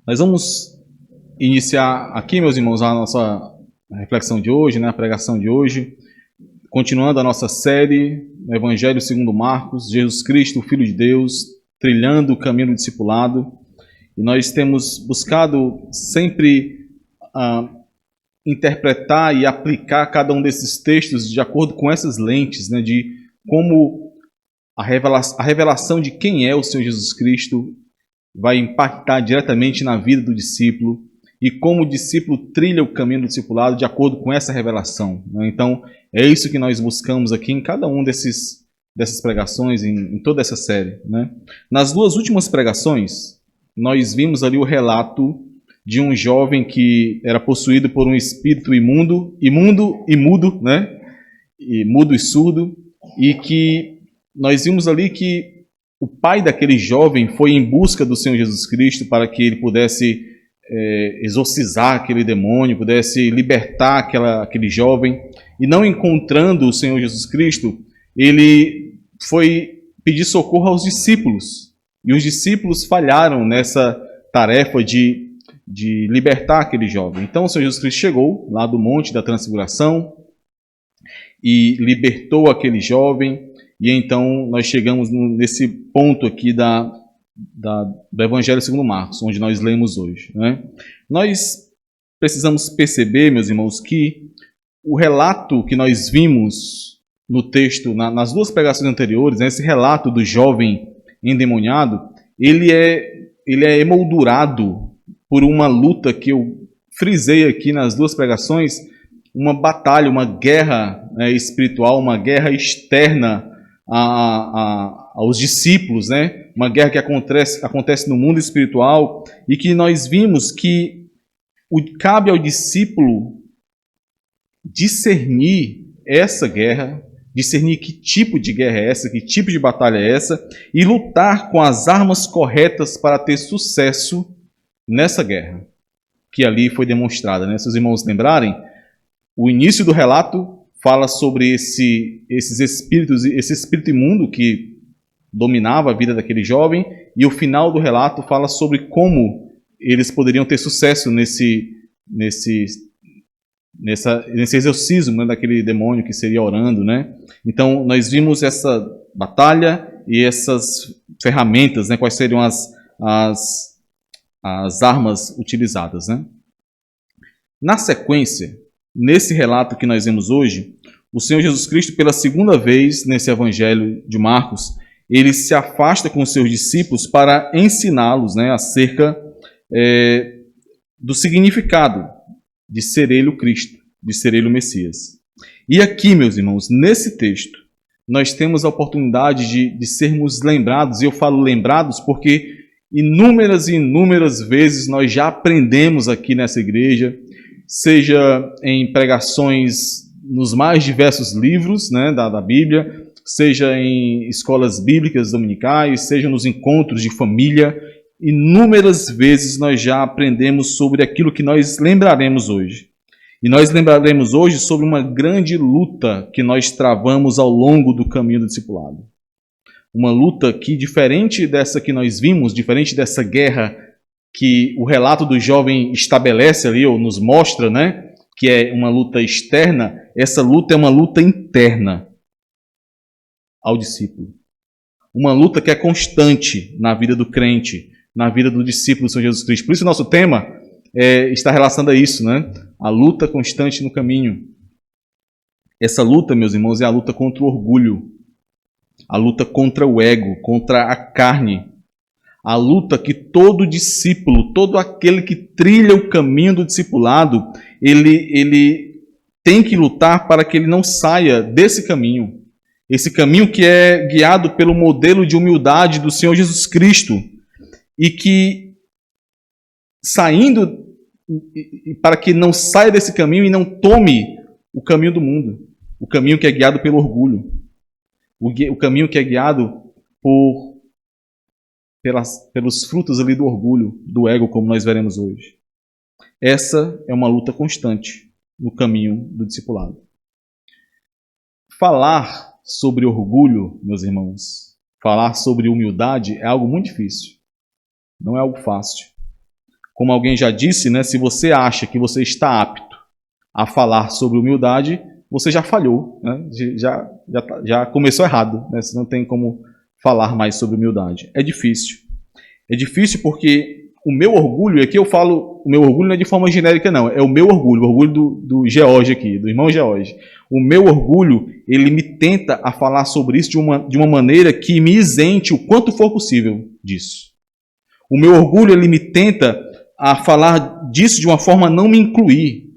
Nós vamos iniciar aqui, meus irmãos, a nossa reflexão de hoje, né, a pregação de hoje, continuando a nossa série no Evangelho segundo Marcos, Jesus Cristo, o Filho de Deus, trilhando o caminho do discipulado. E nós temos buscado sempre interpretar e aplicar cada um desses textos de acordo com essas lentes, né, de como a revelação de quem é o Senhor Jesus Cristo vai impactar diretamente na vida do discípulo e como o discípulo trilha o caminho do discipulado de acordo com essa revelação, né? Então, é isso que nós buscamos aqui em cada um dessas pregações, em toda essa série, né? Nas duas últimas pregações, nós vimos ali o relato de um jovem que era possuído por um espírito imundo e mudo, né? E mudo e surdo, e que nós vimos ali que o pai daquele jovem foi em busca do Senhor Jesus Cristo para que ele pudesse exorcizar aquele demônio, pudesse libertar aquele jovem. E não encontrando o Senhor Jesus Cristo, ele foi pedir socorro aos discípulos. E os discípulos falharam nessa tarefa de libertar aquele jovem. Então o Senhor Jesus Cristo chegou lá do Monte da Transfiguração e libertou aquele jovem. E então nós chegamos nesse ponto aqui do Evangelho segundo Marcos, onde nós lemos hoje, né? Nós precisamos perceber, meus irmãos, que o relato que nós vimos no texto, nas duas pregações anteriores, né, esse relato do jovem endemoniado, ele é emoldurado por uma luta que eu frisei aqui nas duas pregações, uma batalha, uma guerra espiritual, uma guerra externa aos discípulos, né? Uma guerra que acontece no mundo espiritual e que nós vimos que cabe ao discípulo discernir essa guerra, discernir que tipo de guerra é essa, que tipo de batalha é essa e lutar com as armas corretas para ter sucesso nessa guerra que ali foi demonstrada, né? Se os irmãos lembrarem, o início do relato fala sobre esses espíritos, esse espírito imundo que dominava a vida daquele jovem, e o final do relato fala sobre como eles poderiam ter sucesso nesse exorcismo, né, daquele demônio que seria orando, né? Então nós vimos essa batalha e essas ferramentas, né, quais seriam as armas utilizadas, né? Na sequência, nesse relato que nós vemos hoje, o Senhor Jesus Cristo, pela segunda vez nesse Evangelho de Marcos, ele se afasta com os seus discípulos para ensiná-los, né, acerca do significado de ser ele o Cristo, de ser ele o Messias. E aqui, meus irmãos, nesse texto, nós temos a oportunidade de sermos lembrados, e eu falo lembrados porque inúmeras e inúmeras vezes nós já aprendemos aqui nessa igreja, seja em pregações nos mais diversos livros, né, da Bíblia, seja em escolas bíblicas dominicais, seja nos encontros de família, inúmeras vezes nós já aprendemos sobre aquilo que nós lembraremos hoje. E nós lembraremos hoje sobre uma grande luta que nós travamos ao longo do caminho do discipulado. Uma luta que, diferente dessa que nós vimos, diferente dessa guerra que o relato do jovem estabelece ali, ou nos mostra, né, que é uma luta externa, essa luta é uma luta interna ao discípulo. Uma luta que é constante na vida do crente, na vida do discípulo do Senhor Jesus Cristo. Por isso o nosso tema está relacionado a isso, né? A luta constante no caminho. Essa luta, meus irmãos, é a luta contra o orgulho, a luta contra o ego, contra a carne, a luta que todo discípulo, todo aquele que trilha o caminho do discipulado, ele tem que lutar para que ele não saia desse caminho. Esse caminho que é guiado pelo modelo de humildade do Senhor Jesus Cristo e que, saindo, para que não saia desse caminho e não tome o caminho do mundo, o caminho que é guiado pelo orgulho, o caminho que é guiado pelos frutos ali do orgulho, do ego, como nós veremos hoje. Essa é uma luta constante no caminho do discipulado. Falar sobre orgulho, meus irmãos, falar sobre humildade é algo muito difícil. Não é algo fácil. Como alguém já disse, né, se você acha que você está apto a falar sobre humildade, você já falhou, né? Já começou errado, né? Você não tem como falar mais sobre humildade. É difícil. É difícil porque o meu orgulho, aqui eu falo, o meu orgulho não é de forma genérica não, é o meu orgulho, o orgulho do George aqui, do irmão George. O meu orgulho, ele me tenta a falar sobre isso de uma maneira que me isente o quanto for possível disso. O meu orgulho, ele me tenta a falar disso de uma forma a não me incluir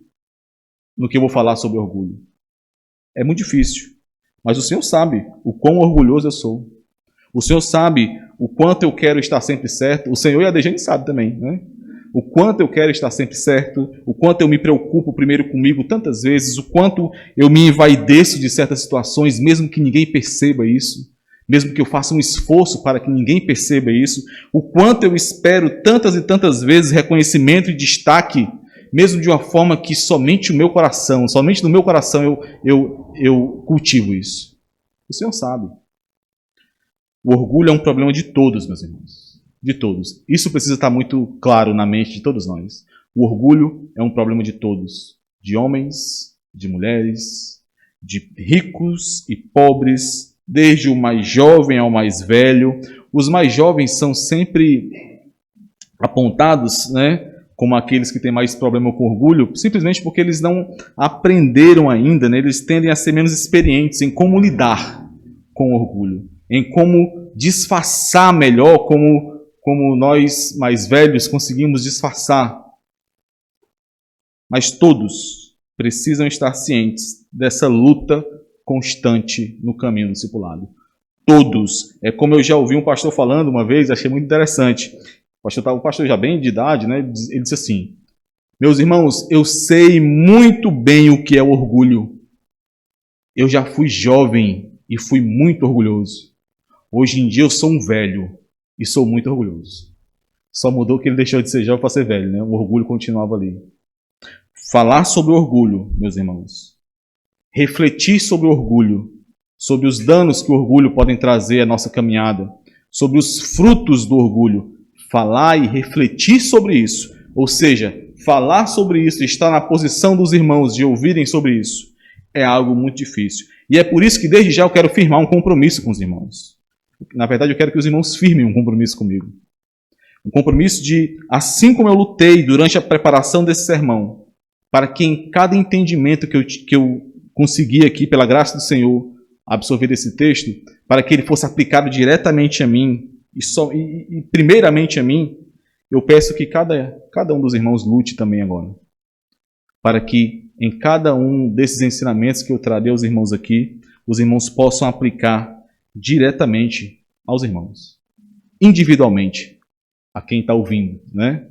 no que eu vou falar sobre orgulho. É muito difícil, mas o Senhor sabe o quão orgulhoso eu sou. O Senhor sabe o quanto eu quero estar sempre certo. O Senhor e a Dejane sabe também, né? O quanto eu quero estar sempre certo, o quanto eu me preocupo primeiro comigo tantas vezes, o quanto eu me envaideço de certas situações, mesmo que ninguém perceba isso, mesmo que eu faça um esforço para que ninguém perceba isso, o quanto eu espero tantas e tantas vezes reconhecimento e destaque, mesmo de uma forma que somente no meu coração eu cultivo isso. O Senhor sabe. O orgulho é um problema de todos, meus irmãos. De todos. Isso precisa estar muito claro na mente de todos nós. O orgulho é um problema de todos. De homens, de mulheres, de ricos e pobres, desde o mais jovem ao mais velho. Os mais jovens são sempre apontados, né, como aqueles que têm mais problema com orgulho, simplesmente porque eles não aprenderam ainda, né, eles tendem a ser menos experientes em como lidar com orgulho, em como disfarçar melhor, como nós mais velhos conseguimos disfarçar. Mas todos precisam estar cientes dessa luta constante no caminho do discipulado. Todos. É como eu já ouvi um pastor falando uma vez, achei muito interessante. O pastor já bem de idade, né? Ele disse assim: meus irmãos, eu sei muito bem o que é orgulho. Eu já fui jovem e fui muito orgulhoso. Hoje em dia eu sou um velho e sou muito orgulhoso. Só mudou que ele deixou de ser jovem para ser velho, né? O orgulho continuava ali. Falar sobre orgulho, meus irmãos. Refletir sobre o orgulho, sobre os danos que o orgulho pode trazer à nossa caminhada, sobre os frutos do orgulho. Falar e refletir sobre isso. Ou seja, falar sobre isso, estar na posição dos irmãos de ouvirem sobre isso, é algo muito difícil. E é por isso que desde já eu quero firmar um compromisso com os irmãos. Na verdade, eu quero que os irmãos firmem um compromisso comigo. Um compromisso de, assim como eu lutei durante a preparação desse sermão, para que em cada entendimento que eu consegui aqui, pela graça do Senhor, absorver esse texto, para que ele fosse aplicado diretamente a mim, e primeiramente a mim, eu peço que cada um dos irmãos lute também agora. Para que em cada um desses ensinamentos que eu trarei aos irmãos aqui, os irmãos possam aplicar diretamente aos irmãos. Individualmente, a quem está ouvindo, né?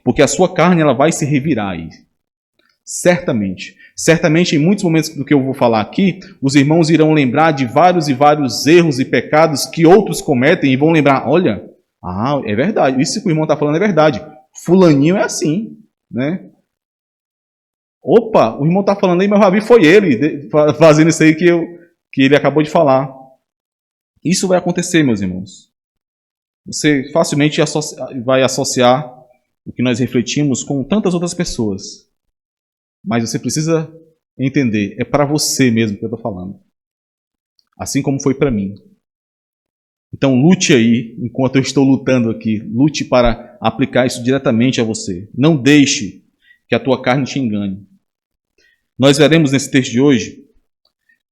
Porque a sua carne ela vai se revirar aí. Certamente. Certamente, em muitos momentos do que eu vou falar aqui, os irmãos irão lembrar de vários e vários erros e pecados que outros cometem e vão lembrar, olha, é verdade, isso que o irmão está falando é verdade. Fulaninho é assim, né? Opa, o irmão está falando aí, mas eu já vi foi ele fazendo isso aí que ele acabou de falar. Isso vai acontecer, meus irmãos. Você facilmente vai associar o que nós refletimos com tantas outras pessoas. Mas você precisa entender, é para você mesmo que eu estou falando. Assim como foi para mim. Então lute aí, enquanto eu estou lutando aqui, lute para aplicar isso diretamente a você. Não deixe que a tua carne te engane. Nós veremos nesse texto de hoje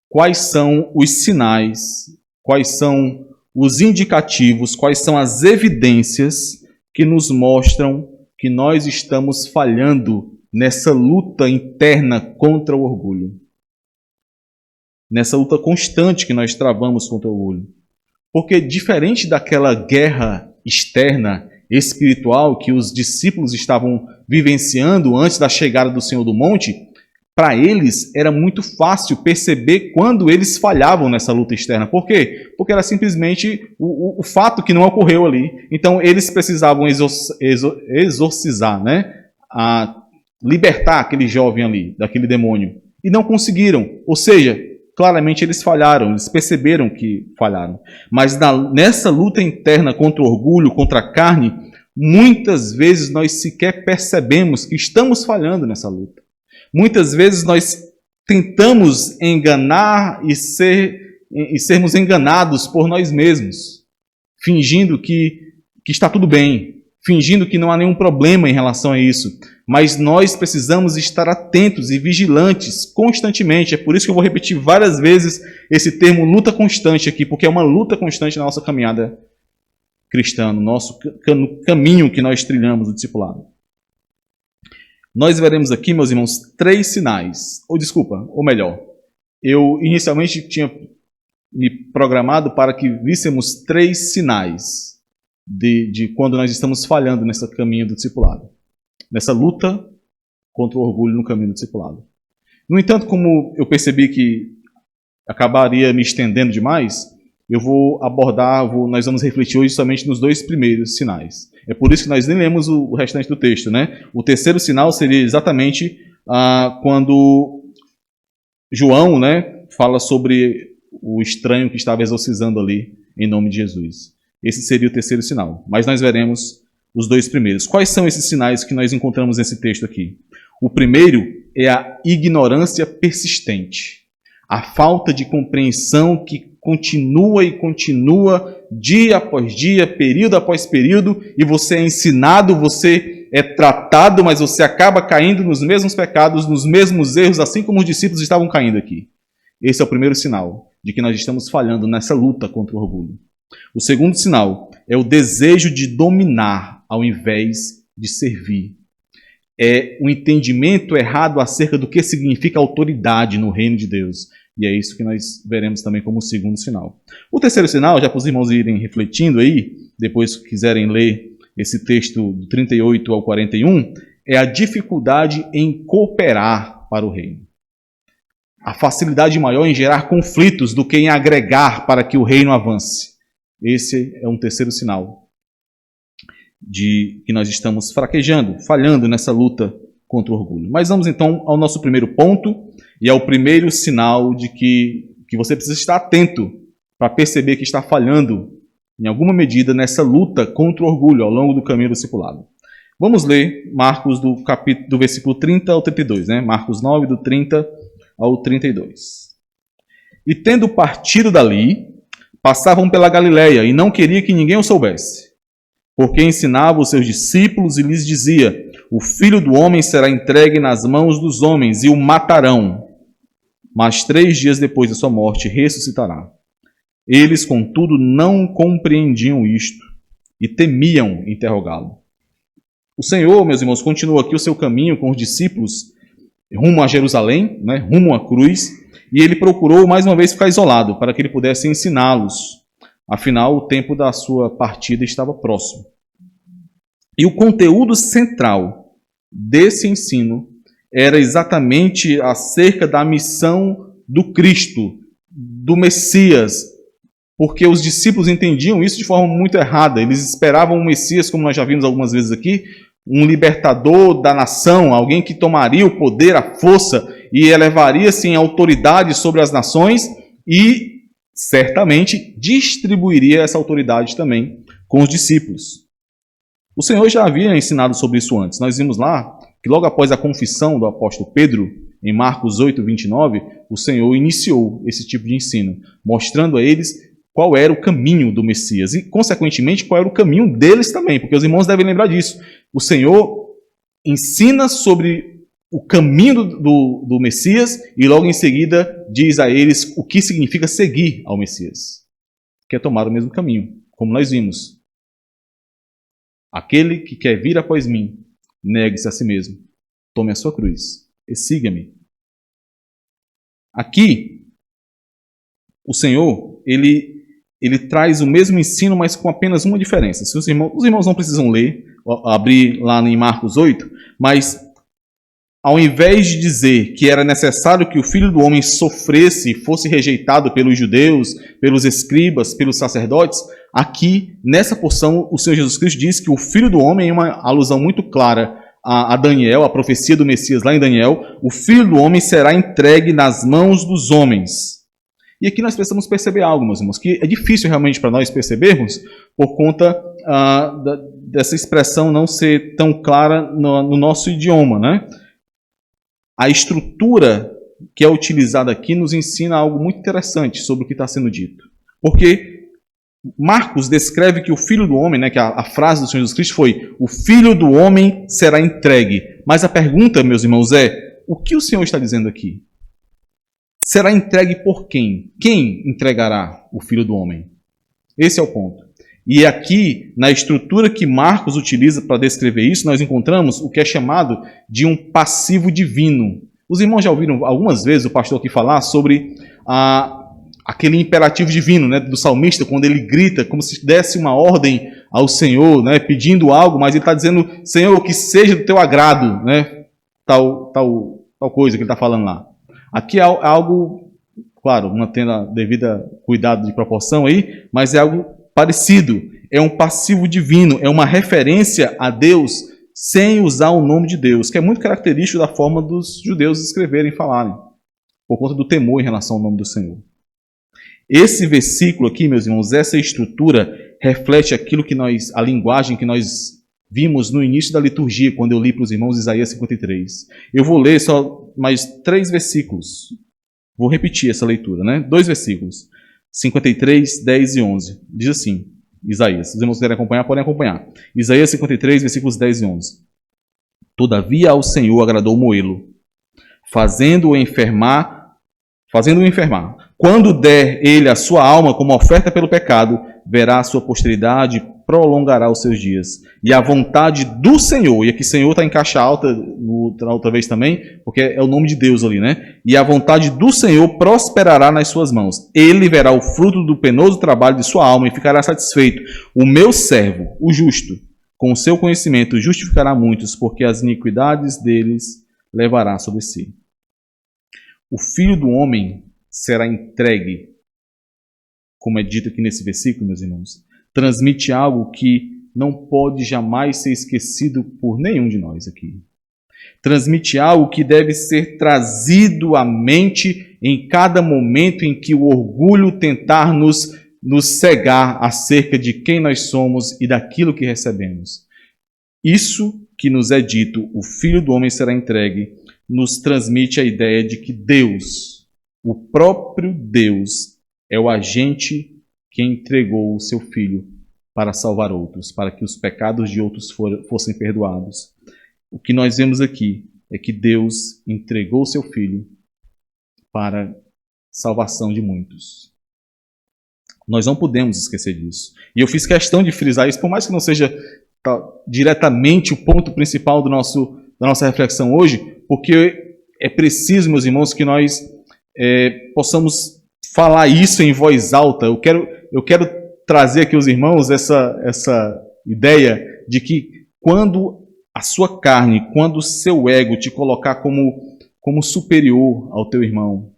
quais são os sinais, quais são os indicativos, quais são as evidências que nos mostram que nós estamos falhando nessa luta interna contra o orgulho. Nessa luta constante que nós travamos contra o orgulho. Porque diferente daquela guerra externa, espiritual, que os discípulos estavam vivenciando antes da chegada do Senhor do Monte, para eles era muito fácil perceber quando eles falhavam nessa luta externa. Por quê? Porque era simplesmente o fato que não ocorreu ali. Então eles precisavam exorcizar, né? Libertar aquele jovem ali, daquele demônio. E não conseguiram. Ou seja, claramente eles falharam, eles perceberam que falharam. Mas nessa luta interna contra o orgulho, contra a carne, Muitas vezes nós sequer percebemos que estamos falhando nessa luta. Muitas vezes nós tentamos enganar e sermos enganados por nós mesmos, fingindo que está tudo bem, fingindo que não há nenhum problema em relação a isso. Mas nós precisamos estar atentos e vigilantes constantemente. É por isso que eu vou repetir várias vezes esse termo luta constante aqui, porque é uma luta constante na nossa caminhada cristã, no nosso caminho que nós trilhamos o discipulado. Nós veremos aqui, meus irmãos, 3 sinais. Ou melhor, eu inicialmente tinha me programado para que víssemos 3 sinais de quando nós estamos falhando nesse caminho do discipulado, nessa luta contra o orgulho no caminho do discipulado. No entanto, como eu percebi que acabaria me estendendo demais, eu vou nós vamos refletir hoje somente nos 2 primeiros sinais. É por isso que nós nem lemos o restante do texto, né? O terceiro sinal seria exatamente quando João, né, fala sobre o estranho que estava exorcizando ali em nome de Jesus. Esse seria o terceiro sinal. Mas nós veremos os 2 primeiros. Quais são esses sinais que nós encontramos nesse texto aqui? O primeiro é a ignorância persistente. A falta de compreensão que continua e continua, dia após dia, período após período, e você é ensinado, você é tratado, mas você acaba caindo nos mesmos pecados, nos mesmos erros, assim como os discípulos estavam caindo aqui. Esse é o primeiro sinal de que nós estamos falhando nessa luta contra o orgulho. O segundo sinal é o desejo de dominar ao invés de servir. É um entendimento errado acerca do que significa autoridade no reino de Deus. E é isso que nós veremos também como o segundo sinal. O terceiro sinal, já para os irmãos irem refletindo aí, depois que quiserem ler esse texto do 38 ao 41, é a dificuldade em cooperar para o reino. A facilidade maior em gerar conflitos do que em agregar para que o reino avance. Esse é um terceiro sinal de que nós estamos fraquejando, falhando nessa luta contra o orgulho. Mas vamos então ao nosso primeiro ponto, e é o primeiro sinal de que você precisa estar atento para perceber que está falhando em alguma medida nessa luta contra o orgulho ao longo do caminho do discipulado. Vamos ler Marcos do versículo 30 ao 32, né? Marcos 9, do 30 ao 32. E tendo partido dali, passavam pela Galileia, e não queria que ninguém o soubesse, porque ensinava os seus discípulos e lhes dizia: o Filho do Homem será entregue nas mãos dos homens e o matarão, mas 3 dias depois da sua morte ressuscitará. Eles, contudo, não compreendiam isto e temiam interrogá-lo. O Senhor, meus irmãos, continua aqui o seu caminho com os discípulos rumo a Jerusalém, né, rumo à cruz, e ele procurou mais uma vez ficar isolado para que ele pudesse ensiná-los. Afinal, o tempo da sua partida estava próximo. E o conteúdo central desse ensino era exatamente acerca da missão do Cristo, do Messias, porque os discípulos entendiam isso de forma muito errada. Eles esperavam um Messias, como nós já vimos algumas vezes aqui, um libertador da nação, alguém que tomaria o poder, a força e elevaria-se em autoridade sobre as nações e certamente distribuiria essa autoridade também com os discípulos. O Senhor já havia ensinado sobre isso antes. Nós vimos lá que logo após a confissão do apóstolo Pedro, em Marcos 8, 29, o Senhor iniciou esse tipo de ensino, mostrando a eles qual era o caminho do Messias e, consequentemente, qual era o caminho deles também, porque os irmãos devem lembrar disso. O Senhor ensina sobre o caminho do Messias e logo em seguida diz a eles o que significa seguir ao Messias, que é tomar o mesmo caminho, como nós vimos. Aquele que quer vir após mim, negue-se a si mesmo, tome a sua cruz e siga-me. Aqui, o Senhor, ele traz o mesmo ensino, mas com apenas uma diferença. Os irmãos não precisam ler, abrir lá em Marcos 8, mas ao invés de dizer que era necessário que o Filho do Homem sofresse e fosse rejeitado pelos judeus, pelos escribas, pelos sacerdotes, aqui, nessa porção, o Senhor Jesus Cristo diz que o Filho do Homem é uma alusão muito clara a Daniel, a profecia do Messias lá em Daniel. O Filho do Homem será entregue nas mãos dos homens. E aqui nós precisamos perceber algo, meus irmãos, que é difícil realmente para nós percebermos, por conta dessa expressão não ser tão clara no nosso idioma, né? A estrutura que é utilizada aqui nos ensina algo muito interessante sobre o que está sendo dito. Porque Marcos descreve que o Filho do Homem, né, que a frase do Senhor Jesus Cristo foi: o Filho do Homem será entregue. Mas a pergunta, meus irmãos, é: o que o Senhor está dizendo aqui? Será entregue por quem? Quem entregará o Filho do Homem? Esse é o ponto. E aqui, na estrutura que Marcos utiliza para descrever isso, nós encontramos o que é chamado de um passivo divino. Os irmãos já ouviram algumas vezes o pastor aqui falar sobre aquele imperativo divino, né, do salmista, quando ele grita como se desse uma ordem ao Senhor, né, pedindo algo, mas ele está dizendo: Senhor, que seja do teu agrado, né, tal coisa que ele está falando lá. Aqui é algo, claro, mantendo a devida cuidado de proporção aí, mas é algo parecido. É um passivo divino, é uma referência a Deus sem usar o nome de Deus, que é muito característico da forma dos judeus escreverem e falarem, por conta do temor em relação ao nome do Senhor. Esse versículo aqui, meus irmãos, essa estrutura reflete aquilo que a linguagem que nós vimos no início da liturgia, quando eu li para os irmãos Isaías 53. Eu vou ler só mais 3 versículos. Vou repetir essa leitura, né? 2 versículos. 53, 10 e 11. Diz assim, Isaías. Se os irmãos quiserem acompanhar, podem acompanhar. Isaías 53, versículos 10 e 11. Todavia ao Senhor agradou moê-lo, fazendo-o enfermar. Quando der ele a sua alma como oferta pelo pecado, verá a sua posteridade, prolongará os seus dias. E a vontade do Senhor, e aqui Senhor está em caixa alta, outra vez também, porque é o nome de Deus ali, né? E a vontade do Senhor prosperará nas suas mãos. Ele verá o fruto do penoso trabalho de sua alma e ficará satisfeito. O meu servo, o justo, com o seu conhecimento justificará muitos, porque as iniquidades deles levará sobre si. O Filho do Homem será entregue, como é dito aqui nesse versículo, meus irmãos, transmite algo que não pode jamais ser esquecido por nenhum de nós aqui. Transmite algo que deve ser trazido à mente em cada momento em que o orgulho tentar nos cegar acerca de quem nós somos e daquilo que recebemos. Isso que nos é dito, o Filho do Homem será entregue, nos transmite a ideia de que Deus, o próprio Deus, é o agente que entregou o seu Filho para salvar outros, para que os pecados de outros fossem perdoados. O que nós vemos aqui é que Deus entregou o seu Filho para salvação de muitos. Nós não podemos esquecer disso. E eu fiz questão de frisar isso, por mais que não seja diretamente o ponto principal da nossa reflexão hoje, porque é preciso, meus irmãos, que nós possamos falar isso em voz alta. Eu quero trazer aqui aos irmãos essa ideia de que quando a sua carne, quando o seu ego te colocar como superior ao teu irmão,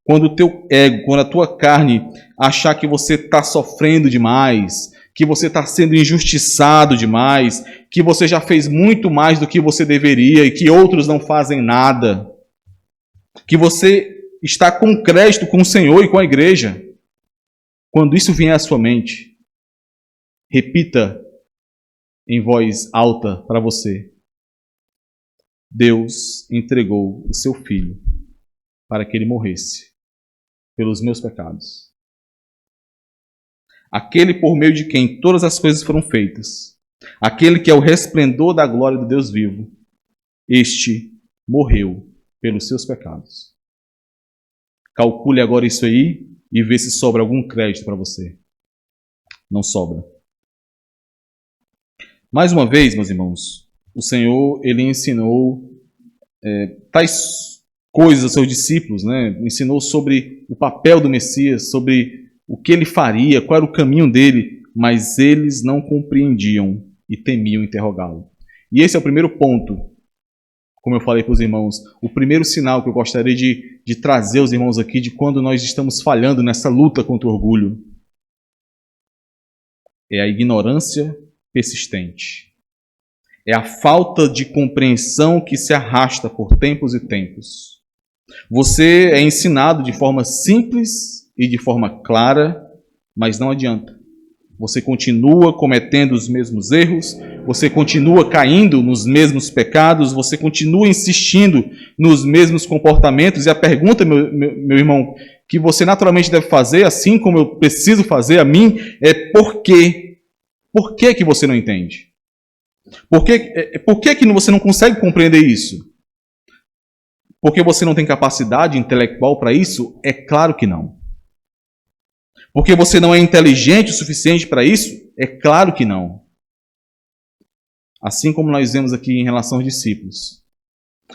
quando o teu ego, quando a tua carne achar que você está sofrendo demais, que você está sendo injustiçado demais, que você já fez muito mais do que você deveria e que outros não fazem nada, que você está com crédito com o Senhor e com a igreja. Quando isso vier à sua mente, repita em voz alta para você: Deus entregou o seu Filho para que ele morresse pelos meus pecados. Aquele por meio de quem todas as coisas foram feitas, aquele que é o resplendor da glória do Deus vivo, este morreu pelos seus pecados. Calcule agora isso aí e vê se sobra algum crédito para você. Não sobra. Mais uma vez, meus irmãos, o Senhor, ele ensinou tais coisas aos seus discípulos, né? Ensinou sobre o papel do Messias, sobre o que ele faria, qual era o caminho dele, mas eles não compreendiam e temiam interrogá-lo. E esse é o primeiro ponto, como eu falei para os irmãos, o primeiro sinal que eu gostaria de trazer aos irmãos aqui de quando nós estamos falhando nessa luta contra o orgulho. É a ignorância persistente. É a falta de compreensão que se arrasta por tempos e tempos. Você é ensinado de forma simples e de forma clara, mas não adianta. Você continua cometendo os mesmos erros, você continua caindo nos mesmos pecados, você continua insistindo nos mesmos comportamentos. E a pergunta, meu irmão, que você naturalmente deve fazer, assim como eu preciso fazer a mim, é por quê? Por que que você não entende? Por que você não consegue compreender isso? Porque você não tem capacidade intelectual para isso? É claro que não. Porque você não é inteligente o suficiente para isso? É claro que não. Assim como nós vemos aqui em relação aos discípulos.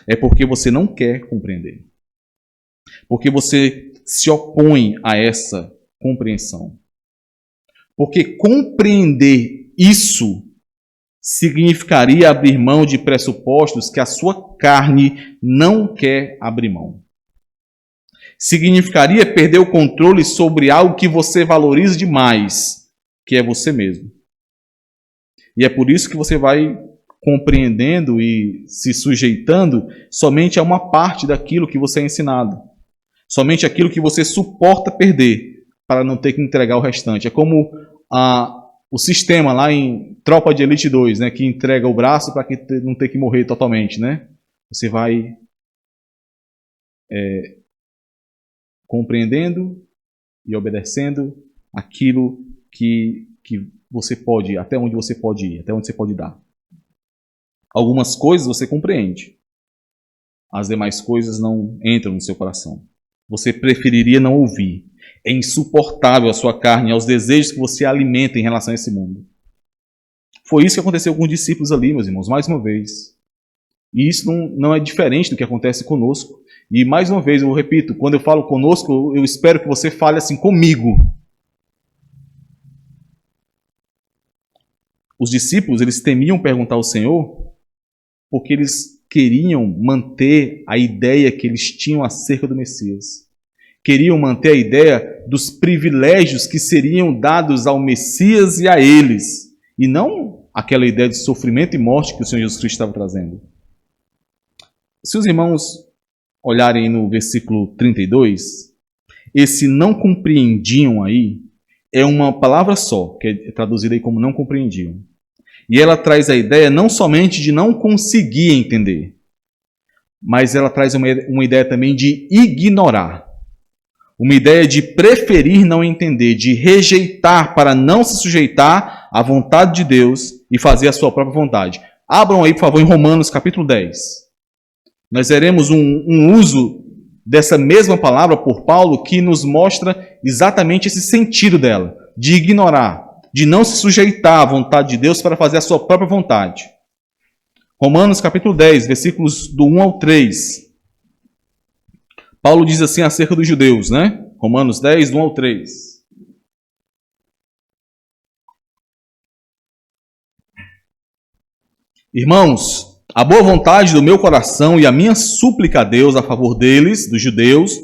É porque você não quer compreender. Porque você se opõe a essa compreensão. Porque compreender isso significaria abrir mão de pressupostos que a sua carne não quer abrir mão. Significaria perder o controle sobre algo que você valoriza demais, que é você mesmo. E é por isso que você vai compreendendo e se sujeitando somente a uma parte daquilo que você é ensinado. Somente aquilo que você suporta perder para não ter que entregar o restante. É como o sistema lá em Tropa de Elite 2, né, que entrega o braço para não ter que morrer totalmente. Né? Você vai compreendendo e obedecendo aquilo que você pode, até onde você pode ir, até onde você pode dar. Algumas coisas você compreende. As demais coisas não entram no seu coração. Você preferiria não ouvir. É insuportável a sua carne, aos desejos que você alimenta em relação a esse mundo. Foi isso que aconteceu com os discípulos ali, meus irmãos, mais uma vez. E isso não é diferente do que acontece conosco. E mais uma vez, eu repito, quando eu falo conosco, eu espero que você fale assim comigo. Os discípulos, eles temiam perguntar ao Senhor porque eles queriam manter a ideia que eles tinham acerca do Messias. Queriam manter a ideia dos privilégios que seriam dados ao Messias e a eles. E não aquela ideia de sofrimento e morte que o Senhor Jesus Cristo estava trazendo. Se os irmãos olharem no versículo 32, esse não compreendiam aí é uma palavra só, que é traduzida aí como não compreendiam. E ela traz a ideia não somente de não conseguir entender, mas ela traz uma ideia também de ignorar. Uma ideia de preferir não entender, de rejeitar para não se sujeitar à vontade de Deus e fazer a sua própria vontade. Abram aí, por favor, em Romanos capítulo 10. Nós veremos um uso dessa mesma palavra por Paulo que nos mostra exatamente esse sentido dela, de ignorar, de não se sujeitar à vontade de Deus para fazer a sua própria vontade. Romanos capítulo 10, versículos do 1 ao 3. Paulo diz assim acerca dos judeus, né? Romanos 10, do 1 ao 3. Irmãos, a boa vontade do meu coração e a minha súplica a Deus a favor deles, dos judeus,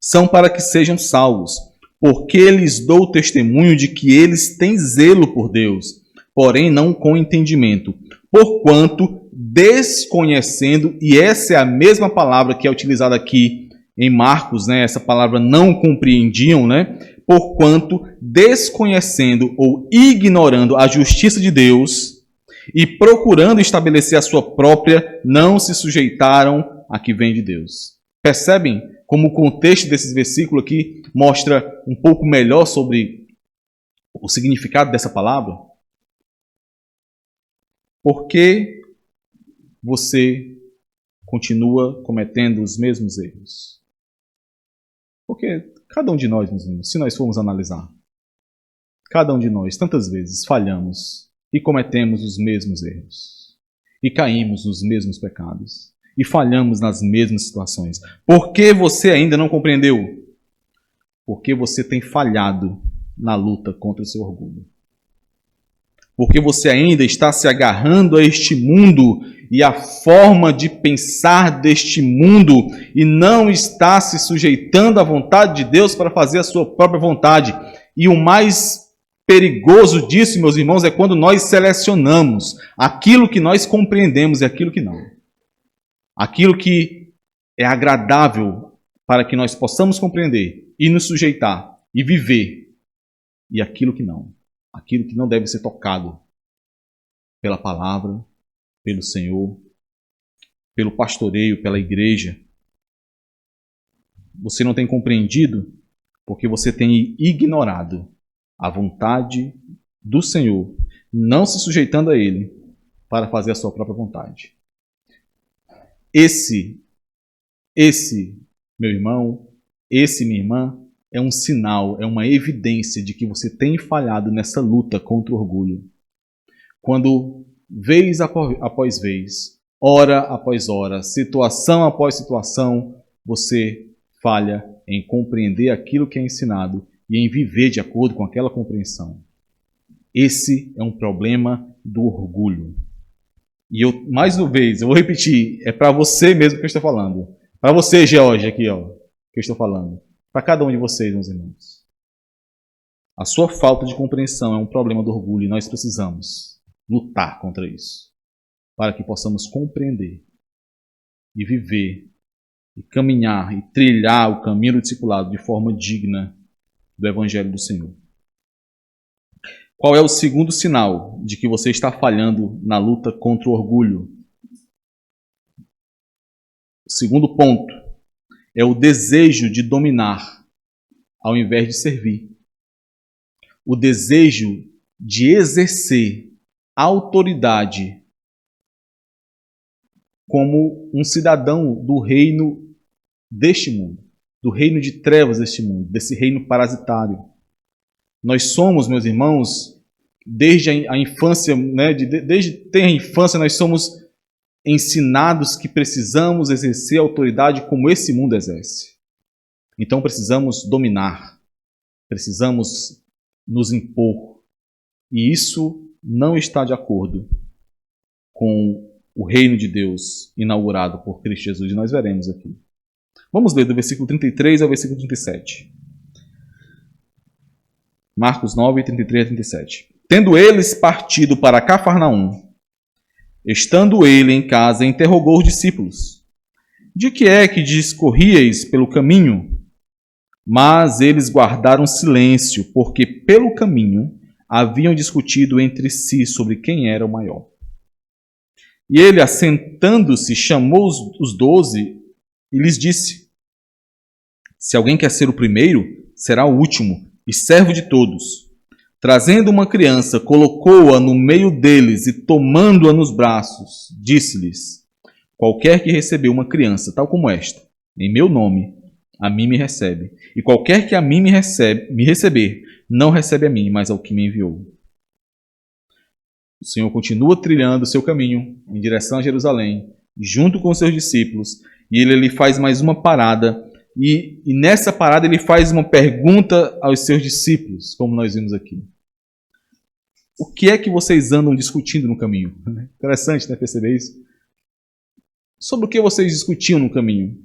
são para que sejam salvos, porque lhes dou testemunho de que eles têm zelo por Deus, porém não com entendimento, porquanto desconhecendo, e essa é a mesma palavra que é utilizada aqui em Marcos, né? Essa palavra não compreendiam, né? Porquanto desconhecendo ou ignorando a justiça de Deus e procurando estabelecer a sua própria, não se sujeitaram a que vem de Deus. Percebem como o contexto desses versículos aqui mostra um pouco melhor sobre o significado dessa palavra? Por que você continua cometendo os mesmos erros? Porque cada um de nós, se nós formos analisar, cada um de nós, tantas vezes, falhamos e cometemos os mesmos erros. E caímos nos mesmos pecados. E falhamos nas mesmas situações. Por que você ainda não compreendeu? Porque você tem falhado na luta contra o seu orgulho. Porque você ainda está se agarrando a este mundo e a forma de pensar deste mundo e não está se sujeitando à vontade de Deus para fazer a sua própria vontade. E o mais perigoso disso, meus irmãos, é quando nós selecionamos aquilo que nós compreendemos e aquilo que não. Aquilo que é agradável para que nós possamos compreender e nos sujeitar e viver, e aquilo que não. aquilo que não deve ser tocado pela palavra, pelo Senhor, pelo pastoreio, pela igreja. Você não tem compreendido porque você tem ignorado a vontade do Senhor, não se sujeitando a Ele para fazer a sua própria vontade. Esse, meu irmão, minha irmã, é um sinal, é uma evidência de que você tem falhado nessa luta contra o orgulho. Quando, vez após vez, hora após hora, situação após situação, você falha em compreender aquilo que é ensinado e em viver de acordo com aquela compreensão. Esse é um problema do orgulho. E mais uma vez, eu vou repetir, é para você mesmo que eu estou falando. Para você, George, aqui, ó, que eu estou falando. Para cada um de vocês, meus irmãos. A sua falta de compreensão é um problema do orgulho e nós precisamos lutar contra isso, para que possamos compreender e viver, e caminhar, e trilhar o caminho do discipulado de forma digna do Evangelho do Senhor. Qual é o segundo sinal de que você está falhando na luta contra o orgulho? O segundo ponto é o desejo de dominar ao invés de servir. O desejo de exercer autoridade como um cidadão do reino deste mundo, do reino de trevas deste mundo, desse reino parasitário. Nós somos, meus irmãos, desde a infância, né, desde ter a infância, nós somos ensinados que precisamos exercer autoridade como esse mundo exerce. Então precisamos dominar, precisamos nos impor. E isso não está de acordo com o reino de Deus inaugurado por Cristo Jesus. E nós veremos aqui. Vamos ler do versículo 33 ao versículo 37. Marcos 9, 33 a 37. Tendo eles partido para Cafarnaum, estando ele em casa, interrogou os discípulos: de que é que discorríeis pelo caminho? Mas eles guardaram silêncio, porque pelo caminho haviam discutido entre si sobre quem era o maior. E ele, assentando-se, chamou os 12 e lhes disse: se alguém quer ser o primeiro, será o último e servo de todos. Trazendo uma criança, colocou-a no meio deles e, tomando-a nos braços, disse-lhes: qualquer que recebeu uma criança tal como esta, em meu nome, a mim me recebe. E qualquer que a mim me receber, não recebe a mim, mas ao que me enviou. O Senhor continua trilhando o seu caminho em direção a Jerusalém, junto com os seus discípulos, e ele faz mais uma parada. E nessa parada ele faz uma pergunta aos seus discípulos, como nós vimos aqui. O que é que vocês andam discutindo no caminho? Interessante, né, perceber isso? Sobre o que vocês discutiam no caminho?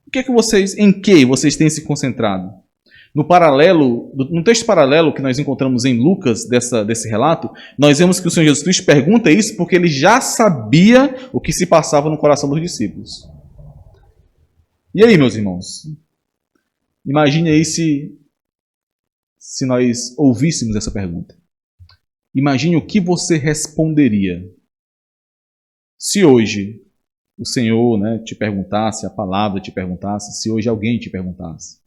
Em que vocês têm se concentrado? No texto paralelo que nós encontramos em Lucas, desse relato, nós vemos que o Senhor Jesus Cristo pergunta isso porque ele já sabia o que se passava no coração dos discípulos. E aí, meus irmãos? Imagine aí se nós ouvíssemos essa pergunta. Imagine o que você responderia se hoje o Senhor, né, te perguntasse, a palavra te perguntasse, se hoje alguém te perguntasse.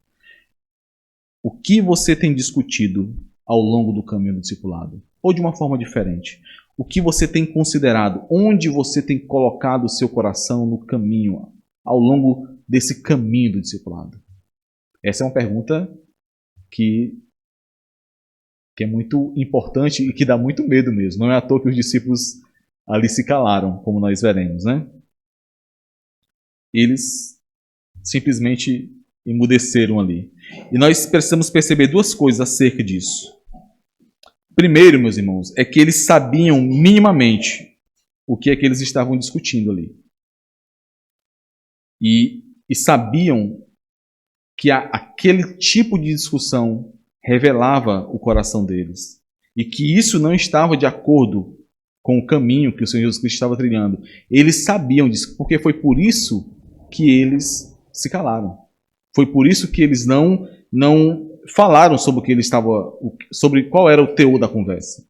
O que você tem discutido ao longo do caminho do discipulado? Ou de uma forma diferente? O que você tem considerado? Onde você tem colocado o seu coração no caminho, ao longo desse caminho do discipulado? Essa é uma pergunta que é muito importante e que dá muito medo mesmo. Não é à toa que os discípulos ali se calaram, como nós veremos, né? Eles simplesmente emudeceram ali. E nós precisamos perceber duas coisas acerca disso. Primeiro, meus irmãos, é que eles sabiam minimamente o que é que eles estavam discutindo ali. E sabiam que aquele tipo de discussão revelava o coração deles. E que isso não estava de acordo com o caminho que o Senhor Jesus Cristo estava trilhando. Eles sabiam disso, porque foi por isso que eles se calaram. Foi por isso que eles não falaram sobre o que ele estava, sobre qual era o teor da conversa.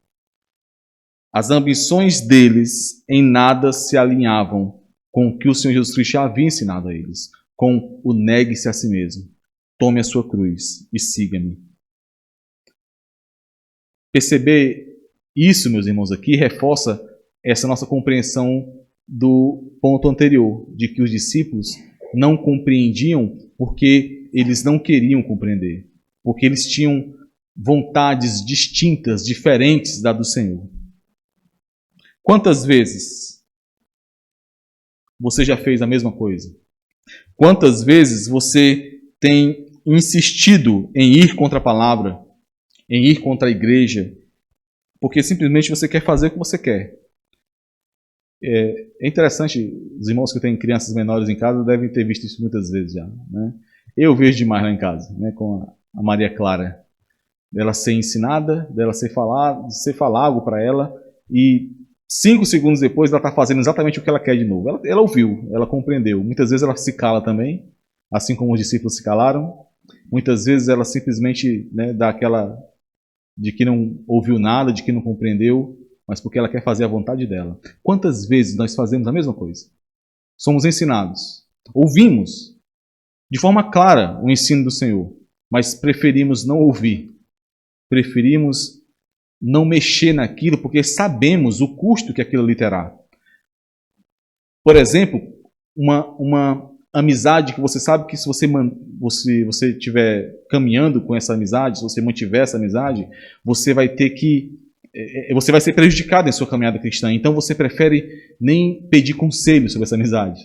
As ambições deles em nada se alinhavam com o que o Senhor Jesus Cristo já havia ensinado a eles, com o negue-se a si mesmo, tome a sua cruz e siga-me. Perceber isso, meus irmãos, aqui reforça essa nossa compreensão do ponto anterior, de que os discípulos não compreendiam porque eles não queriam compreender, porque eles tinham vontades distintas, diferentes da do Senhor. Quantas vezes você já fez a mesma coisa? Quantas vezes você tem insistido em ir contra a palavra, em ir contra a igreja, porque simplesmente você quer fazer o que você quer? É interessante, os irmãos que têm crianças menores em casa devem ter visto isso muitas vezes já, né? Eu vejo demais lá em casa, né, com a Maria Clara, dela ser ensinada, dela ser falar algo para ela, e 5 segundos depois ela está fazendo exatamente o que ela quer de novo. Ela ouviu, ela compreendeu. Muitas vezes ela se cala também, assim como os discípulos se calaram. Muitas vezes ela simplesmente, né, dá aquela de que não ouviu nada, de que não compreendeu, mas porque ela quer fazer a vontade dela. Quantas vezes nós fazemos a mesma coisa? Somos ensinados, ouvimos de forma clara o ensino do Senhor, mas preferimos não ouvir, preferimos não mexer naquilo porque sabemos o custo que aquilo lhe terá. Por exemplo, uma amizade que você sabe que se você estiver caminhando com essa amizade, se você mantiver essa amizade, você vai ter que você vai ser prejudicado em sua caminhada cristã. Então você prefere nem pedir conselho sobre essa amizade,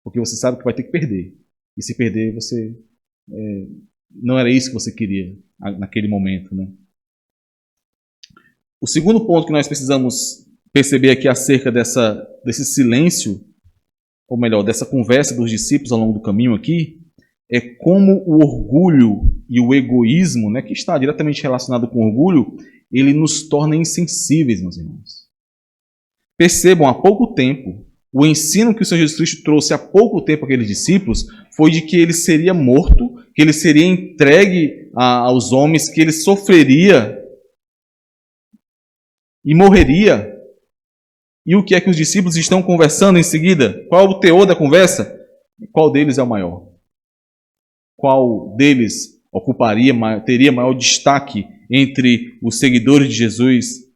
porque você sabe que vai ter que perder. E se perder, você não era isso que você queria naquele momento, né? O segundo ponto que nós precisamos perceber aqui acerca desse silêncio, ou melhor, dessa conversa dos discípulos ao longo do caminho aqui, é como o orgulho e o egoísmo, né, que está diretamente relacionado com o orgulho, ele nos torna insensíveis, meus irmãos. Percebam, há pouco tempo, o ensino que o Senhor Jesus Cristo trouxe há pouco tempo àqueles discípulos foi de que ele seria morto, que ele seria entregue aos homens, que ele sofreria e morreria. E o que é que os discípulos estão conversando em seguida? Qual é o teor da conversa? Qual deles é o maior? Qual deles teria maior destaque entre os seguidores de Jesus?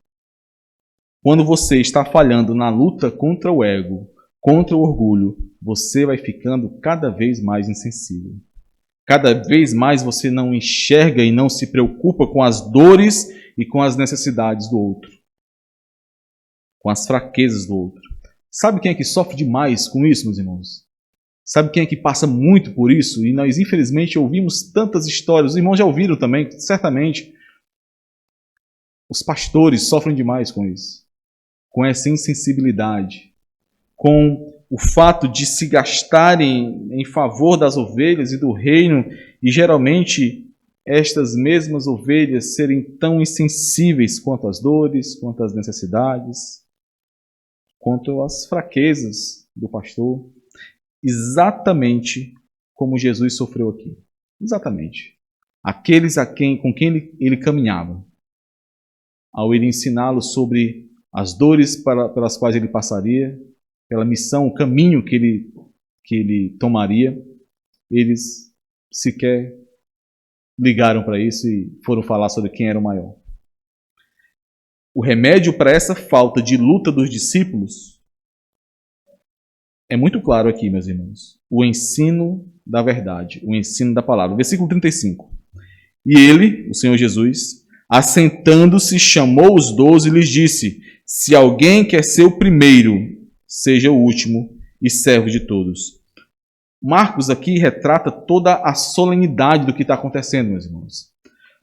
Quando você está falhando na luta contra o ego, contra o orgulho, você vai ficando cada vez mais insensível. Cada vez mais você não enxerga e não se preocupa com as dores e com as necessidades do outro, com as fraquezas do outro. Sabe quem é que sofre demais com isso, meus irmãos? Sabe quem é que passa muito por isso? E nós, infelizmente, ouvimos tantas histórias. Os irmãos já ouviram também, certamente. Os pastores sofrem demais com isso, com essa insensibilidade, com o fato de se gastarem em favor das ovelhas e do reino, e geralmente estas mesmas ovelhas serem tão insensíveis quanto às dores, quanto às necessidades, quanto às fraquezas do pastor, exatamente como Jesus sofreu aqui. Exatamente. Aqueles com quem ele caminhava, ao ele ensiná-los sobre as dores pelas quais ele passaria, pela missão, o caminho que ele tomaria, eles sequer ligaram para isso e foram falar sobre quem era o maior. O remédio para essa falta de luta dos discípulos é muito claro aqui, meus irmãos. O ensino da verdade, o ensino da palavra. Versículo 35. E ele, o Senhor Jesus, assentando-se, chamou os 12 e lhes disse: se alguém quer ser o primeiro, seja o último e servo de todos. Marcos aqui retrata toda a solenidade do que está acontecendo, meus irmãos.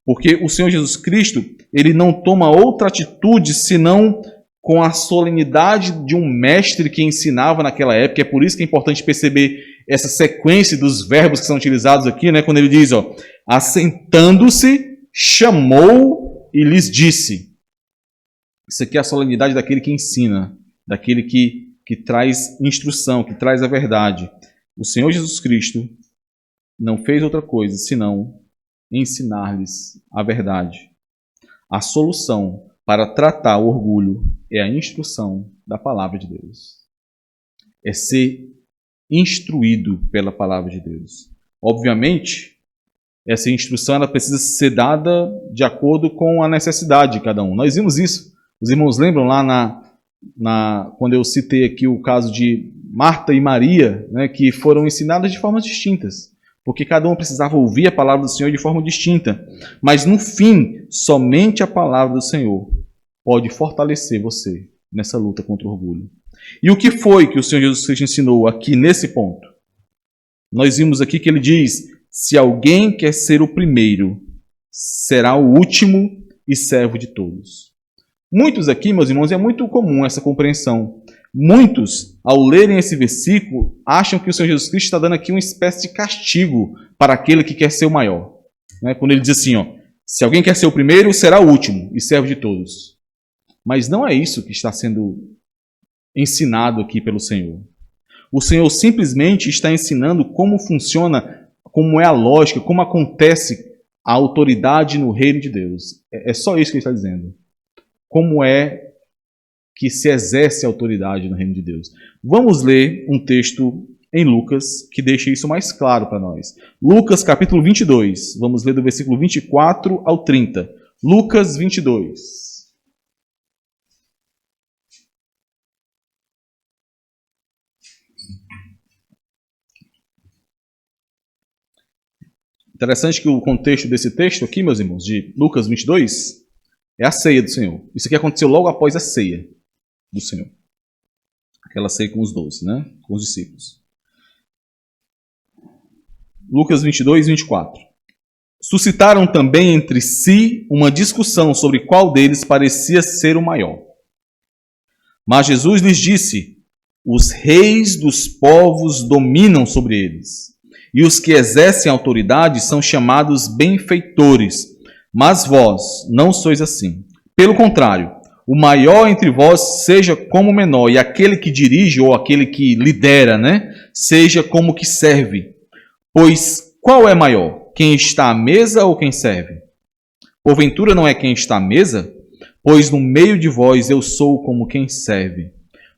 Porque o Senhor Jesus Cristo, ele não toma outra atitude senão com a solenidade de um mestre que ensinava naquela época. É por isso que é importante perceber essa sequência dos verbos que são utilizados aqui, né? Quando ele diz, assentando-se, chamou e lhes disse. Isso aqui é a solenidade daquele que ensina, daquele que traz instrução, que traz a verdade. O Senhor Jesus Cristo não fez outra coisa senão ensinar-lhes a verdade. A solução para tratar o orgulho é a instrução da palavra de Deus. É ser instruído pela palavra de Deus. Obviamente, essa instrução ela precisa ser dada de acordo com a necessidade de cada um. Nós vimos isso. Os irmãos lembram lá quando eu citei aqui o caso de Marta e Maria, né, que foram ensinadas de formas distintas, porque cada um precisava ouvir a palavra do Senhor de forma distinta. Mas no fim, somente a palavra do Senhor pode fortalecer você nessa luta contra o orgulho. E o que foi que o Senhor Jesus Cristo ensinou aqui nesse ponto? Nós vimos aqui que ele diz: se alguém quer ser o primeiro, será o último e servo de todos. Muitos aqui, meus irmãos, é muito comum essa compreensão. Muitos, ao lerem esse versículo, acham que o Senhor Jesus Cristo está dando aqui uma espécie de castigo para aquele que quer ser o maior. Quando ele diz assim, se alguém quer ser o primeiro, será o último e servo de todos. Mas não é isso que está sendo ensinado aqui pelo Senhor. O Senhor simplesmente está ensinando como funciona, como é a lógica, como acontece a autoridade no reino de Deus. É só isso que ele está dizendo. Como é que se exerce a autoridade no reino de Deus. Vamos ler um texto em Lucas que deixa isso mais claro para nós. Lucas capítulo 22. Vamos ler do versículo 24 ao 30. Lucas 22. Interessante que o contexto desse texto aqui, meus irmãos, de Lucas 22, é a ceia do Senhor. Isso aqui aconteceu logo após a ceia do Senhor. Aquela ceia com os 12, com os discípulos. Lucas 22, 24. Suscitaram também entre si uma discussão sobre qual deles parecia ser o maior. Mas Jesus lhes disse: os reis dos povos dominam sobre eles, e os que exercem autoridade são chamados benfeitores. Mas vós não sois assim. Pelo contrário, o maior entre vós seja como o menor, e aquele que dirige ou aquele que lidera, seja como que serve. Pois qual é maior? Quem está à mesa ou quem serve? Porventura não é quem está à mesa? Pois no meio de vós eu sou como quem serve.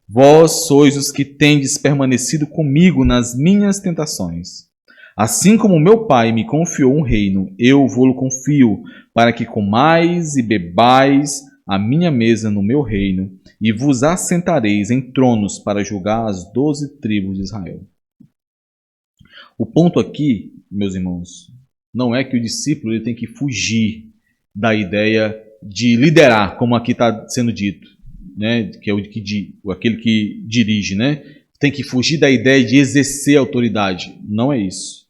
Vós sois os que tendes permanecido comigo nas minhas tentações. Assim como meu Pai me confiou um reino, eu vou-lo confio, para que comais e bebais a minha mesa no meu reino, e vos assentareis em tronos para julgar as 12 tribos de Israel. O ponto aqui, meus irmãos, não é que o discípulo ele tem que fugir da ideia de liderar, como aqui está sendo dito, que é aquele que dirige, tem que fugir da ideia de exercer autoridade. Não é isso.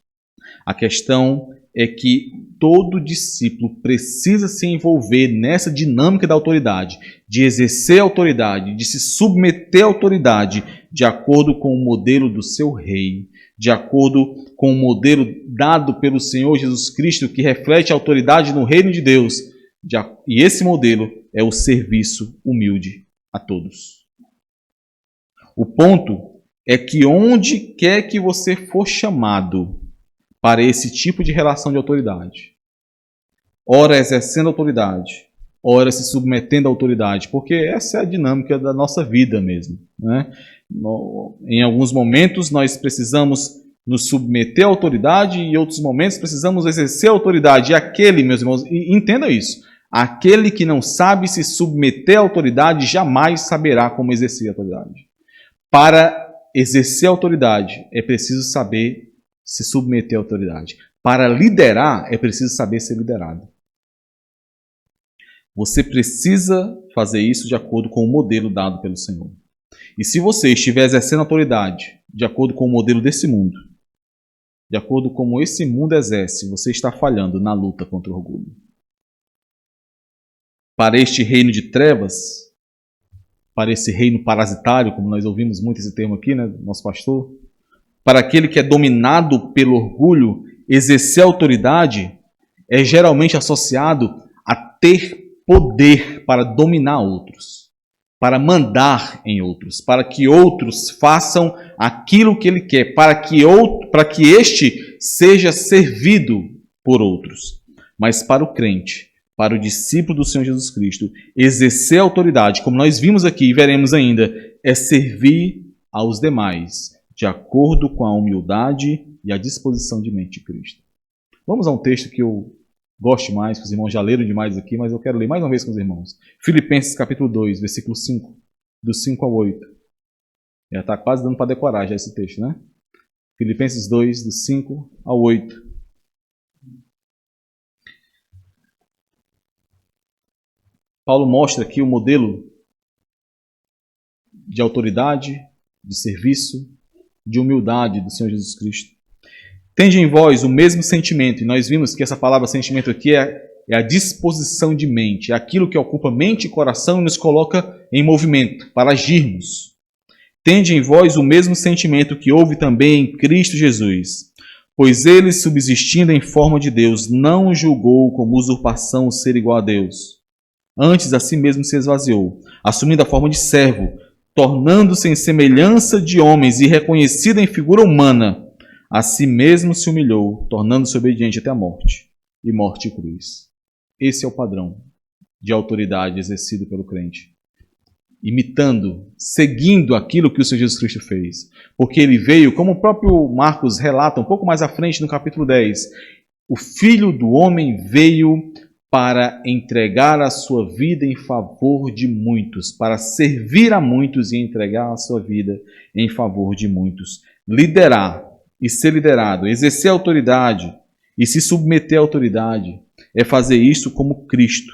A questão é que todo discípulo precisa se envolver nessa dinâmica da autoridade, de exercer a autoridade, de se submeter à autoridade de acordo com o modelo do seu rei, de acordo com o modelo dado pelo Senhor Jesus Cristo, que reflete a autoridade no reino de Deus. E esse modelo é o serviço humilde a todos. O ponto é que onde quer que você for chamado para esse tipo de relação de autoridade, ora exercendo autoridade, ora se submetendo à autoridade, porque essa é a dinâmica da nossa vida mesmo. Em alguns momentos nós precisamos nos submeter à autoridade e em outros momentos precisamos exercer a autoridade. E aquele, meus irmãos, entenda isso, aquele que não sabe se submeter à autoridade jamais saberá como exercer a autoridade. Para exercer a autoridade é preciso saber se submeter à autoridade. Para liderar, é preciso saber ser liderado. Você precisa fazer isso de acordo com o modelo dado pelo Senhor. E se você estiver exercendo autoridade de acordo com o modelo desse mundo, de acordo com como esse mundo exerce, você está falhando na luta contra o orgulho. Para este reino de trevas, para esse reino parasitário, como nós ouvimos muito esse termo aqui, do nosso pastor, para aquele que é dominado pelo orgulho, exercer autoridade é geralmente associado a ter poder para dominar outros, para mandar em outros, para que outros façam aquilo que ele quer, para que este seja servido por outros. Mas para o crente, para o discípulo do Senhor Jesus Cristo, exercer a autoridade, como nós vimos aqui e veremos ainda, é servir aos demais, de acordo com a humildade e a disposição de mente de Cristo. Vamos a um texto que eu gosto mais, que os irmãos já leram demais aqui, mas eu quero ler mais uma vez com os irmãos. Filipenses capítulo 2, versículo 5, do 5 ao 8. Já está quase dando para decorar já esse texto, né? Filipenses 2, do 5 ao 8. Paulo mostra aqui o modelo de autoridade, de serviço, de humildade do Senhor Jesus Cristo. Tende em vós o mesmo sentimento, e nós vimos que essa palavra sentimento aqui é a disposição de mente, é aquilo que ocupa mente e coração e nos coloca em movimento, para agirmos. Tende em vós o mesmo sentimento que houve também em Cristo Jesus, pois ele, subsistindo em forma de Deus, não julgou como usurpação o ser igual a Deus. Antes, a si mesmo se esvaziou, assumindo a forma de servo, tornando-se em semelhança de homens e reconhecido em figura humana, a si mesmo se humilhou, tornando-se obediente até a morte, e morte e cruz. Esse é o padrão de autoridade exercido pelo crente. Imitando, seguindo aquilo que o Senhor Jesus Cristo fez. Porque ele veio, como o próprio Marcos relata um pouco mais à frente no capítulo 10, o Filho do Homem veio para entregar a sua vida em favor de muitos, para servir a muitos e entregar a sua vida em favor de muitos. Liderar e ser liderado, exercer a autoridade e se submeter à autoridade, é fazer isso como Cristo,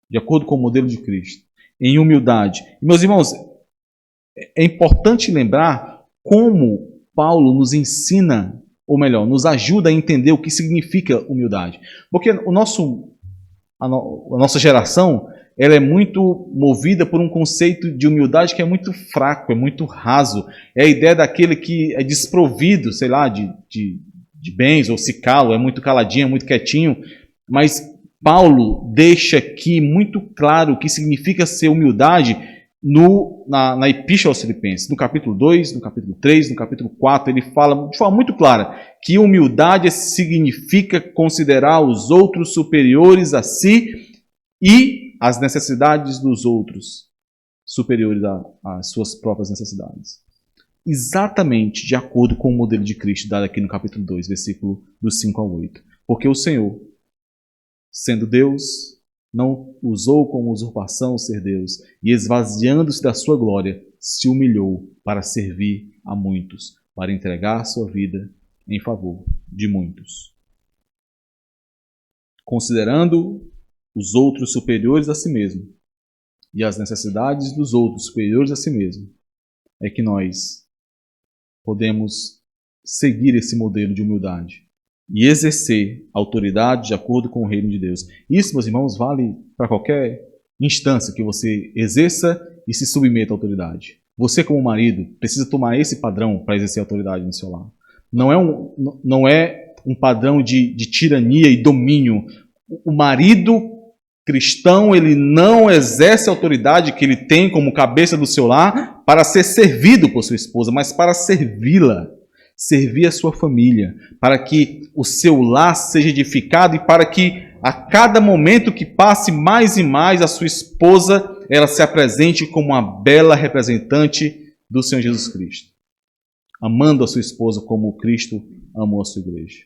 de acordo com o modelo de Cristo, em humildade. E, meus irmãos, é importante lembrar como Paulo nos ensina, ou melhor, nos ajuda a entender o que significa humildade. Porque a nossa geração, ela é muito movida por um conceito de humildade que é muito fraco, é muito raso. É a ideia daquele que é desprovido, sei lá, de bens, ou se cala, é muito caladinho, é muito quietinho. Mas Paulo deixa aqui muito claro o que significa ser humildade na Epístola aos Filipenses. No capítulo 2, no capítulo 3, no capítulo 4, ele fala de forma muito clara que humildade significa considerar os outros superiores a si e as necessidades dos outros superiores às suas próprias necessidades. Exatamente de acordo com o modelo de Cristo dado aqui no capítulo 2, versículo dos 5 ao 8. Porque o Senhor, sendo Deus, não usou como usurpação ser Deus, e esvaziando-se da sua glória, se humilhou para servir a muitos, para entregar sua vida em favor de muitos. Considerando os outros superiores a si mesmo e as necessidades dos outros superiores a si mesmo, é que nós podemos seguir esse modelo de humildade e exercer autoridade de acordo com o reino de Deus. Isso, meus irmãos, vale para qualquer instância que você exerça e se submeta à autoridade. Você, como marido, precisa tomar esse padrão para exercer autoridade no seu lar. Não é um padrão de tirania e domínio. O marido cristão, ele não exerce a autoridade que ele tem como cabeça do seu lar para ser servido por sua esposa, mas para servi-la, servir a sua família, para que o seu lar seja edificado e para que a cada momento que passe mais e mais a sua esposa, ela se apresente como uma bela representante do Senhor Jesus Cristo, amando a sua esposa como Cristo amou a sua igreja.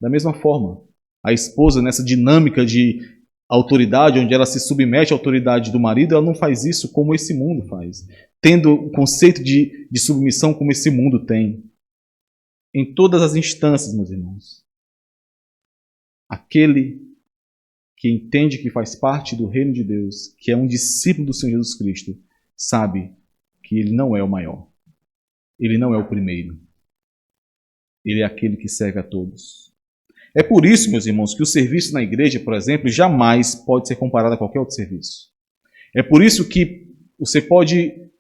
Da mesma forma, a esposa, nessa dinâmica de autoridade, onde ela se submete à autoridade do marido, ela não faz isso como esse mundo faz, tendo o conceito de submissão como esse mundo tem. Em todas as instâncias, meus irmãos, aquele que entende que faz parte do reino de Deus, que é um discípulo do Senhor Jesus Cristo, sabe que ele não é o maior, ele não é o primeiro, ele é aquele que serve a todos. É por isso, meus irmãos, que o serviço na igreja, por exemplo, jamais pode ser comparado a qualquer outro serviço. É por isso que você pode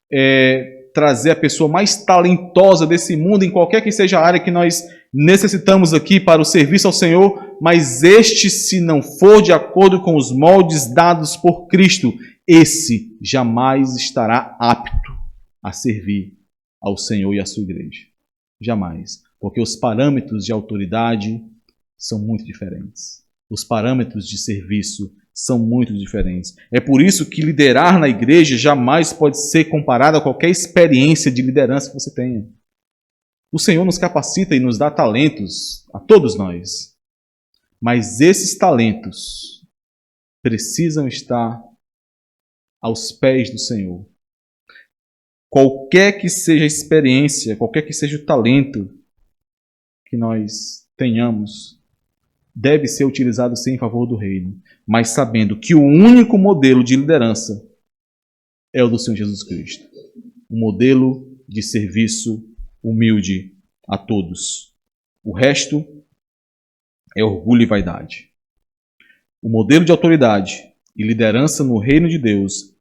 trazer a pessoa mais talentosa desse mundo, em qualquer que seja a área que nós necessitamos aqui para o serviço ao Senhor, mas este, se não for de acordo com os moldes dados por Cristo, esse jamais estará apto a servir ao Senhor e à sua igreja. Jamais. Porque os parâmetros de autoridade são muito diferentes. Os parâmetros de serviço são muito diferentes. É por isso que liderar na igreja jamais pode ser comparado a qualquer experiência de liderança que você tenha. O Senhor nos capacita e nos dá talentos a todos nós. Mas esses talentos precisam estar aos pés do Senhor. Qualquer que seja a experiência, qualquer que seja o talento que nós tenhamos, deve ser utilizado sim em favor do reino, mas sabendo que o único modelo de liderança é o do Senhor Jesus Cristo. Um modelo de serviço humilde a todos. O resto é orgulho e vaidade. O modelo de autoridade e liderança no reino de Deus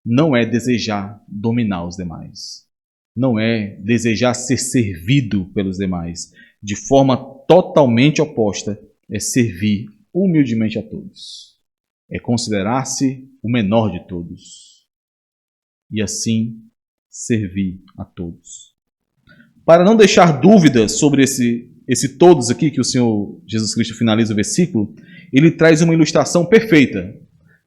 não é desejar dominar os demais. Não é desejar ser servido pelos demais. De forma totalmente oposta, é servir humildemente a todos. É considerar-se o menor de todos. E assim, servir a todos. Para não deixar dúvidas sobre esse todos aqui que o Senhor Jesus Cristo finaliza o versículo, ele traz uma ilustração perfeita.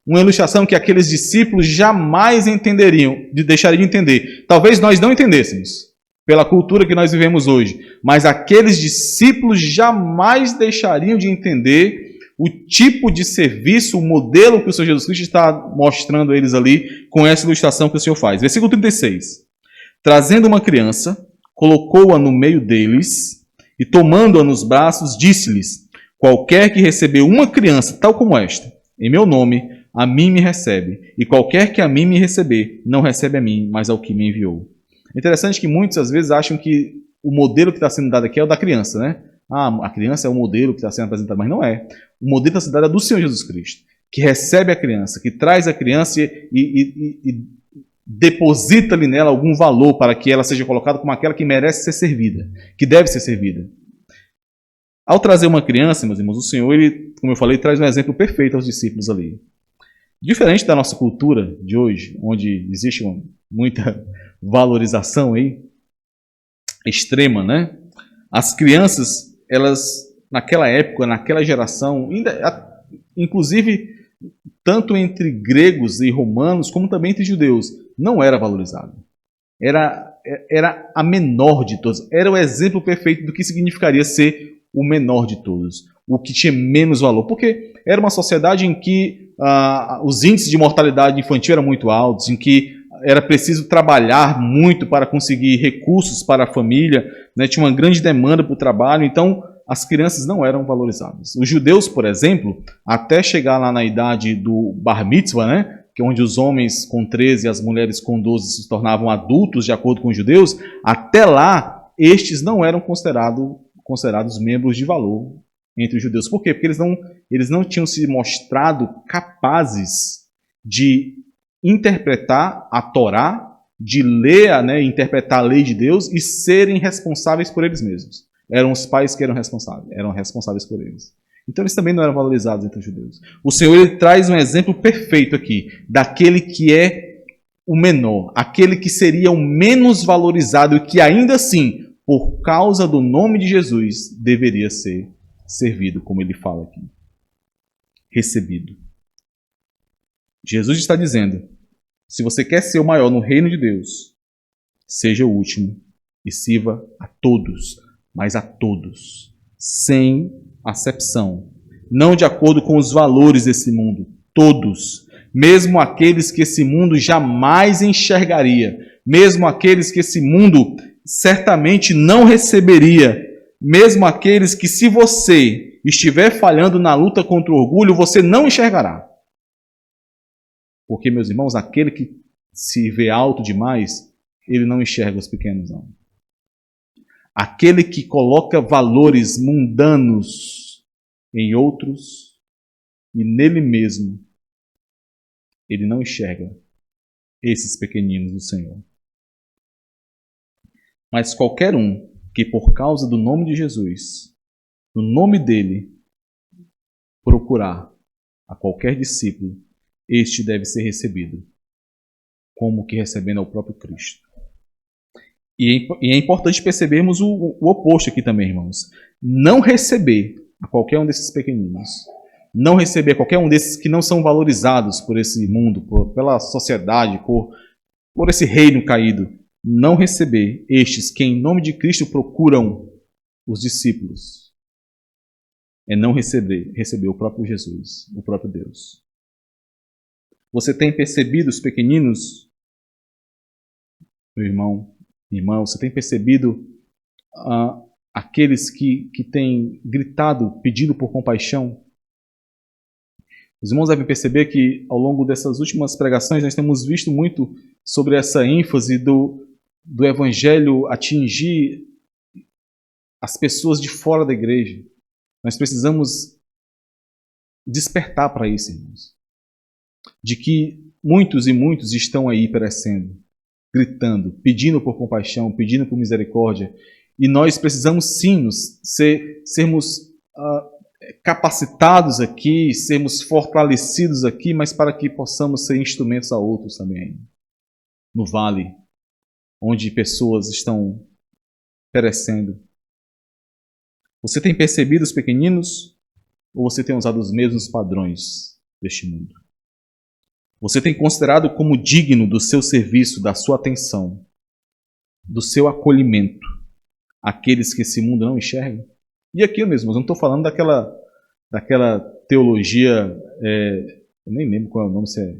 Uma ilustração que aqueles discípulos jamais entenderiam, deixariam de entender. Talvez nós não entendêssemos, pela cultura que nós vivemos hoje, mas aqueles discípulos jamais deixariam de entender o tipo de serviço, o modelo que o Senhor Jesus Cristo está mostrando a eles ali com essa ilustração que o Senhor faz. Versículo 36. Trazendo uma criança, colocou-a no meio deles e, tomando-a nos braços, disse-lhes: qualquer que receber uma criança tal como esta, em meu nome, a mim me recebe, e qualquer que a mim me receber, não recebe a mim, mas ao que me enviou. É interessante que muitos, às vezes, acham que o modelo que está sendo dado aqui é o da criança, né? A criança é o modelo que está sendo apresentado, mas não é. O modelo que está sendo dado é do Senhor Jesus Cristo, que recebe a criança, que traz a criança e deposita-lhe nela algum valor para que ela seja colocada como aquela que merece ser servida, que deve ser servida. Ao trazer uma criança, meus irmãos, o Senhor, ele, como eu falei, traz um exemplo perfeito aos discípulos ali. Diferente da nossa cultura de hoje, onde existe muita valorização aí, extrema, né? As crianças, elas, naquela época, naquela geração, inclusive tanto entre gregos e romanos, como também entre judeus, não era valorizado. Era a menor de todos. Era o exemplo perfeito do que significaria ser o menor de todos. O que tinha menos valor. Porque era uma sociedade em que os índices de mortalidade infantil eram muito altos, em que era preciso trabalhar muito para conseguir recursos para a família, né? Tinha uma grande demanda para o trabalho, então as crianças não eram valorizadas. Os judeus, por exemplo, até chegar lá na idade do Bar Mitzvah, né? Que é onde os homens com 13 e as mulheres com 12 se tornavam adultos, de acordo com os judeus, até lá, estes não eram considerados membros de valor entre os judeus. Por quê? Porque eles não tinham se mostrado capazes de interpretar a Torá, de ler, né, interpretar a lei de Deus e serem responsáveis por eles mesmos. Eram os pais que eram responsáveis por eles. Então eles também não eram valorizados entre os judeus. O Senhor, ele traz um exemplo perfeito aqui, daquele que é o menor, aquele que seria o menos valorizado e que ainda assim, por causa do nome de Jesus, deveria ser servido, como ele fala aqui. Recebido. Jesus está dizendo: se você quer ser o maior no reino de Deus, seja o último e sirva a todos, mas a todos, sem acepção, não de acordo com os valores desse mundo, todos, mesmo aqueles que esse mundo jamais enxergaria, mesmo aqueles que esse mundo certamente não receberia, mesmo aqueles que, se você estiver falhando na luta contra o orgulho, você não enxergará. Porque, meus irmãos, aquele que se vê alto demais, ele não enxerga os pequenos, não. Aquele que coloca valores mundanos em outros e nele mesmo, ele não enxerga esses pequeninos do Senhor. Mas qualquer um que, por causa do nome de Jesus, no nome dele, procurar a qualquer discípulo, este deve ser recebido, como que recebendo ao próprio Cristo. E é importante percebermos o oposto aqui também, irmãos. Não receber a qualquer um desses pequeninos, não receber qualquer um desses que não são valorizados por esse mundo, pela sociedade, por esse reino caído, não receber estes que em nome de Cristo procuram os discípulos, é não receber o próprio Jesus, o próprio Deus. Você tem percebido os pequeninos, meu irmão, irmã, você tem percebido aqueles que têm gritado, pedindo por compaixão? Os irmãos devem perceber que ao longo dessas últimas pregações nós temos visto muito sobre essa ênfase do Evangelho atingir as pessoas de fora da igreja. Nós precisamos despertar para isso, irmãos. De que muitos e muitos estão aí perecendo, gritando, pedindo por compaixão, pedindo por misericórdia. E nós precisamos sim sermos capacitados aqui, sermos fortalecidos aqui, mas para que possamos ser instrumentos a outros também. No vale, onde pessoas estão perecendo. Você tem percebido os pequeninos ou você tem usado os mesmos padrões deste mundo? Você tem considerado como digno do seu serviço, da sua atenção, do seu acolhimento, aqueles que esse mundo não enxerga? E aqui mesmo, eu não estou falando daquela teologia, eu nem lembro qual é o nome, se é...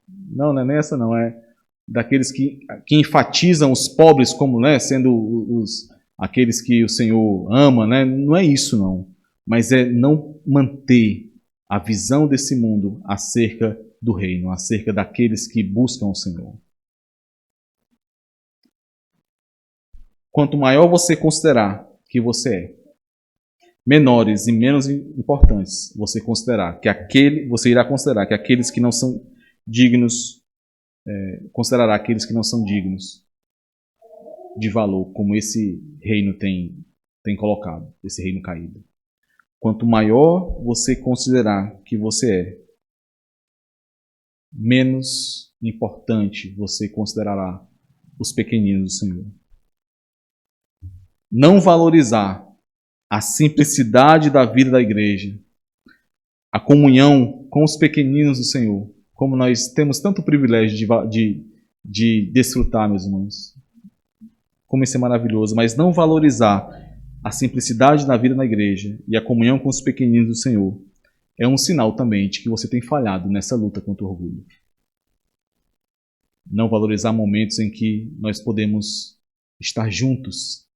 Não é nem essa não, é daqueles que enfatizam os pobres como, né, sendo aqueles que o Senhor ama, né? Não é isso não, mas é não manter a visão desse mundo acerca do reino, acerca daqueles que buscam o Senhor. Quanto maior você considerar que você é, menores e menos importantes você irá considerar que aqueles que não são dignos, considerará aqueles que não são dignos de valor, como esse reino tem colocado, esse reino caído. Quanto maior você considerar que você é, menos importante você considerará os pequeninos do Senhor. Não valorizar a simplicidade da vida da igreja, a comunhão com os pequeninos do Senhor, como nós temos tanto privilégio de desfrutar, meus irmãos. Como isso é maravilhoso, mas não valorizar a simplicidade da vida na igreja e a comunhão com os pequeninos do Senhor é um sinal também de que você tem falhado nessa luta contra o orgulho. Não valorizar momentos em que nós podemos estar juntos.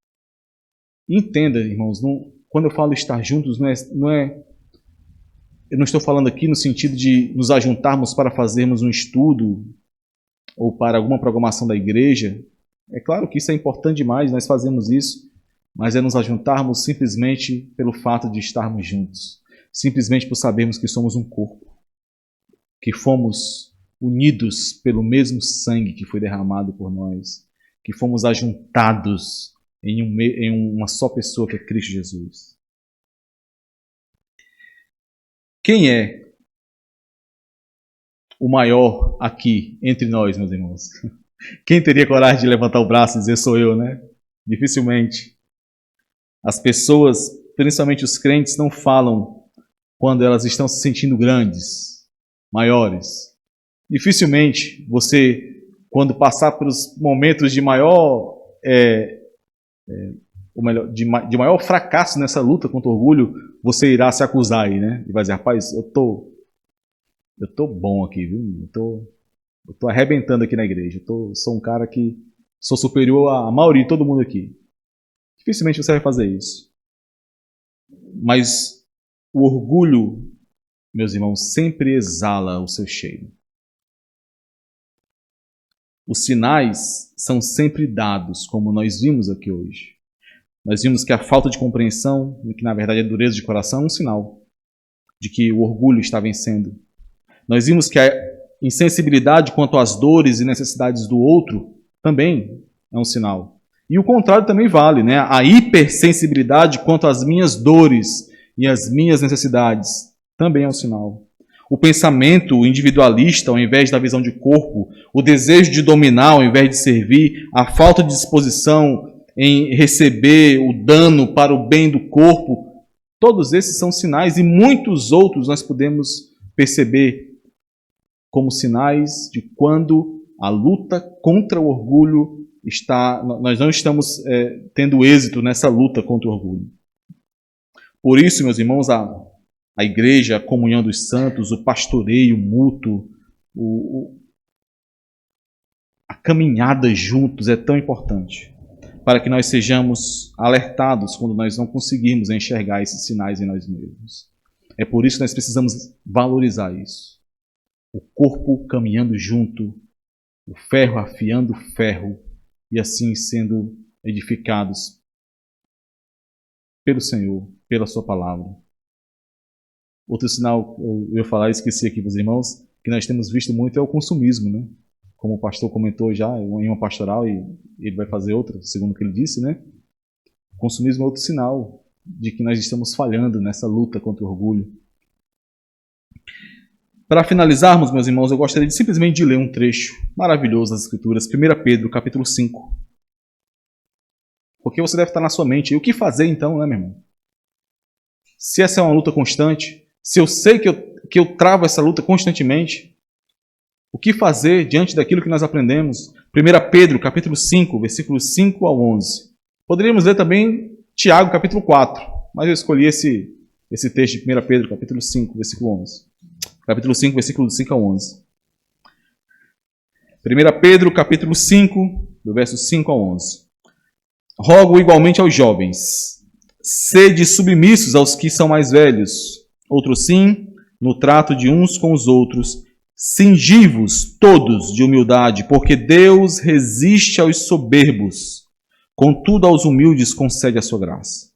Entenda, irmãos, quando eu falo estar juntos, eu não estou falando aqui no sentido de nos ajuntarmos para fazermos um estudo ou para alguma programação da igreja. É claro que isso é importante demais, nós fazemos isso, mas é nos ajuntarmos simplesmente pelo fato de estarmos juntos. Simplesmente por sabermos que somos um corpo, que fomos unidos pelo mesmo sangue que foi derramado por nós, que fomos ajuntados em uma só pessoa que é Cristo Jesus. Quem é o maior aqui entre nós, meus irmãos? Quem teria coragem de levantar o braço e dizer sou eu, né? Dificilmente. As pessoas, principalmente os crentes, não falam quando elas estão se sentindo grandes, maiores. Dificilmente você, quando passar pelos momentos de maior, de maior fracasso nessa luta contra o orgulho, você irá se acusar aí, né? E vai dizer, rapaz, eu tô bom aqui, viu? Eu tô arrebentando aqui na igreja. Sou um cara que sou superior à maioria de todo mundo aqui. Dificilmente você vai fazer isso. Mas o orgulho, meus irmãos, sempre exala o seu cheiro. Os sinais são sempre dados, como nós vimos aqui hoje. Nós vimos que a falta de compreensão, que na verdade é dureza de coração, é um sinal de que o orgulho está vencendo. Nós vimos que a insensibilidade quanto às dores e necessidades do outro também é um sinal. E o contrário também vale, né? A hipersensibilidade quanto às minhas dores e às minhas necessidades também é um sinal. O pensamento individualista ao invés da visão de corpo, o desejo de dominar ao invés de servir, a falta de disposição em receber o dano para o bem do corpo, Todos esses são sinais e muitos outros nós podemos perceber como sinais de quando a luta contra o orgulho nós não estamos tendo êxito nessa luta contra o orgulho. Por isso, meus irmãos, a igreja, a comunhão dos santos, o pastoreio mútuo, a caminhada juntos é tão importante para que nós sejamos alertados quando nós não conseguirmos enxergar esses sinais em nós mesmos. É por isso que nós precisamos valorizar isso. O corpo caminhando junto, o ferro afiando o ferro e assim sendo edificados pelo Senhor, pela sua palavra. Outro sinal, eu ia falar, esqueci aqui para os irmãos, que nós temos visto muito é o consumismo, né? Como o pastor comentou já em uma pastoral, e ele vai fazer outra, segundo o que ele disse, né? O consumismo é outro sinal de que nós estamos falhando nessa luta contra o orgulho. Para finalizarmos, meus irmãos, eu gostaria de simplesmente ler um trecho maravilhoso das Escrituras, 1 Pedro, capítulo 5. Porque você deve estar na sua mente, e o que fazer então, né, meu irmão? Se essa é uma luta constante, se eu sei que eu travo essa luta constantemente, o que fazer diante daquilo que nós aprendemos? 1 Pedro, capítulo 5, versículos 5 ao 11. Poderíamos ler também Tiago, capítulo 4, mas eu escolhi esse texto de 1 Pedro, capítulo 5, versículo 11. Capítulo 5, versículos 5 ao 11. 1 Pedro, capítulo 5, do verso 5 ao 11. Rogo igualmente aos jovens, sede submissos aos que são mais velhos, outros sim, no trato de uns com os outros, cingivos todos de humildade, porque Deus resiste aos soberbos, contudo aos humildes concede a sua graça.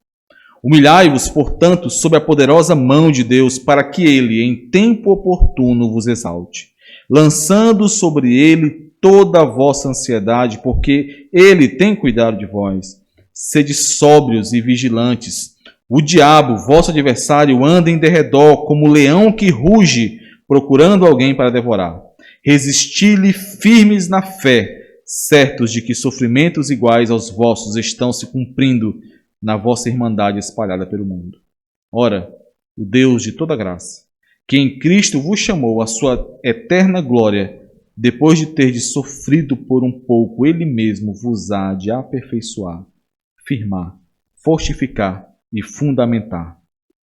Humilhai-vos, portanto, sob a poderosa mão de Deus, para que ele, em tempo oportuno, vos exalte, lançando sobre ele toda a vossa ansiedade, porque ele tem cuidado de vós. Sede sóbrios e vigilantes. O diabo, vosso adversário, anda em derredor como leão que ruge, procurando alguém para devorar. Resisti-lhe firmes na fé, certos de que sofrimentos iguais aos vossos estão se cumprindo na vossa irmandade espalhada pelo mundo. Ora, o Deus de toda graça, que em Cristo vos chamou à sua eterna glória, depois de terdes sofrido por um pouco, ele mesmo vos há de aperfeiçoar, firmar, fortificar e fundamentar.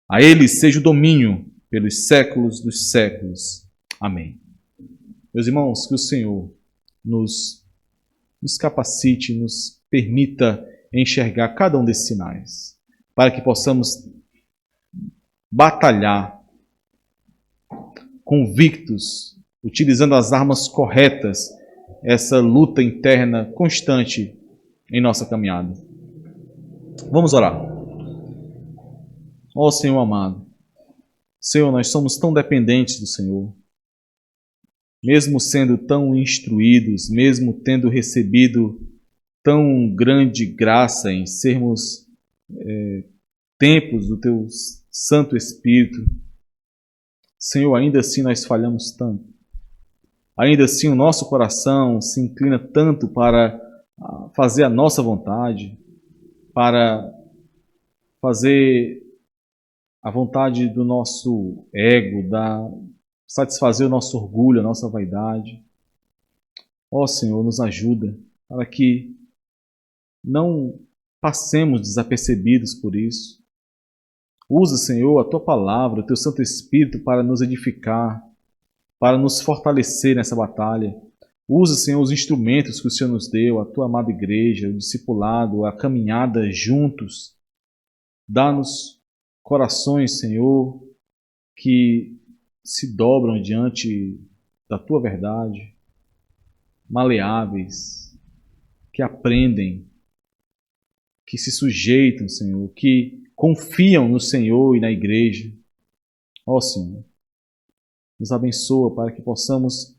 A ele seja o domínio pelos séculos dos séculos. Amém. Meus irmãos, que o Senhor nos capacite, nos permita enxergar cada um desses sinais, para que possamos batalhar convictos, utilizando as armas corretas, essa luta interna constante em nossa caminhada. Vamos orar. Ó Senhor amado, Senhor, nós somos tão dependentes do Senhor, mesmo sendo tão instruídos, mesmo tendo recebido tão grande graça em sermos templos do Teu Santo Espírito. Senhor, ainda assim nós falhamos tanto. Ainda assim o nosso coração se inclina tanto para fazer a nossa vontade, para fazer a vontade do nosso ego, satisfazer o nosso orgulho, a nossa vaidade. Ó Senhor, nos ajuda para que não passemos desapercebidos por isso. Usa, Senhor, a Tua palavra, o Teu Santo Espírito para nos edificar, para nos fortalecer nessa batalha. Usa, Senhor, os instrumentos que o Senhor nos deu, a Tua amada igreja, o discipulado, a caminhada juntos. Dá-nos corações, Senhor, que se dobram diante da Tua verdade, maleáveis, que aprendem, que se sujeitam, Senhor, que confiam no Senhor e na igreja. Ó Senhor, nos abençoa para que possamos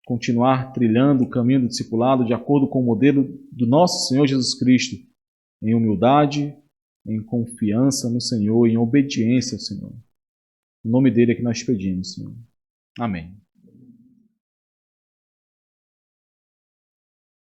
continuar trilhando o caminho do discipulado de acordo com o modelo do nosso Senhor Jesus Cristo, em humildade, em confiança no Senhor, em obediência ao Senhor. No nome dele é que nós pedimos, Senhor. Amém.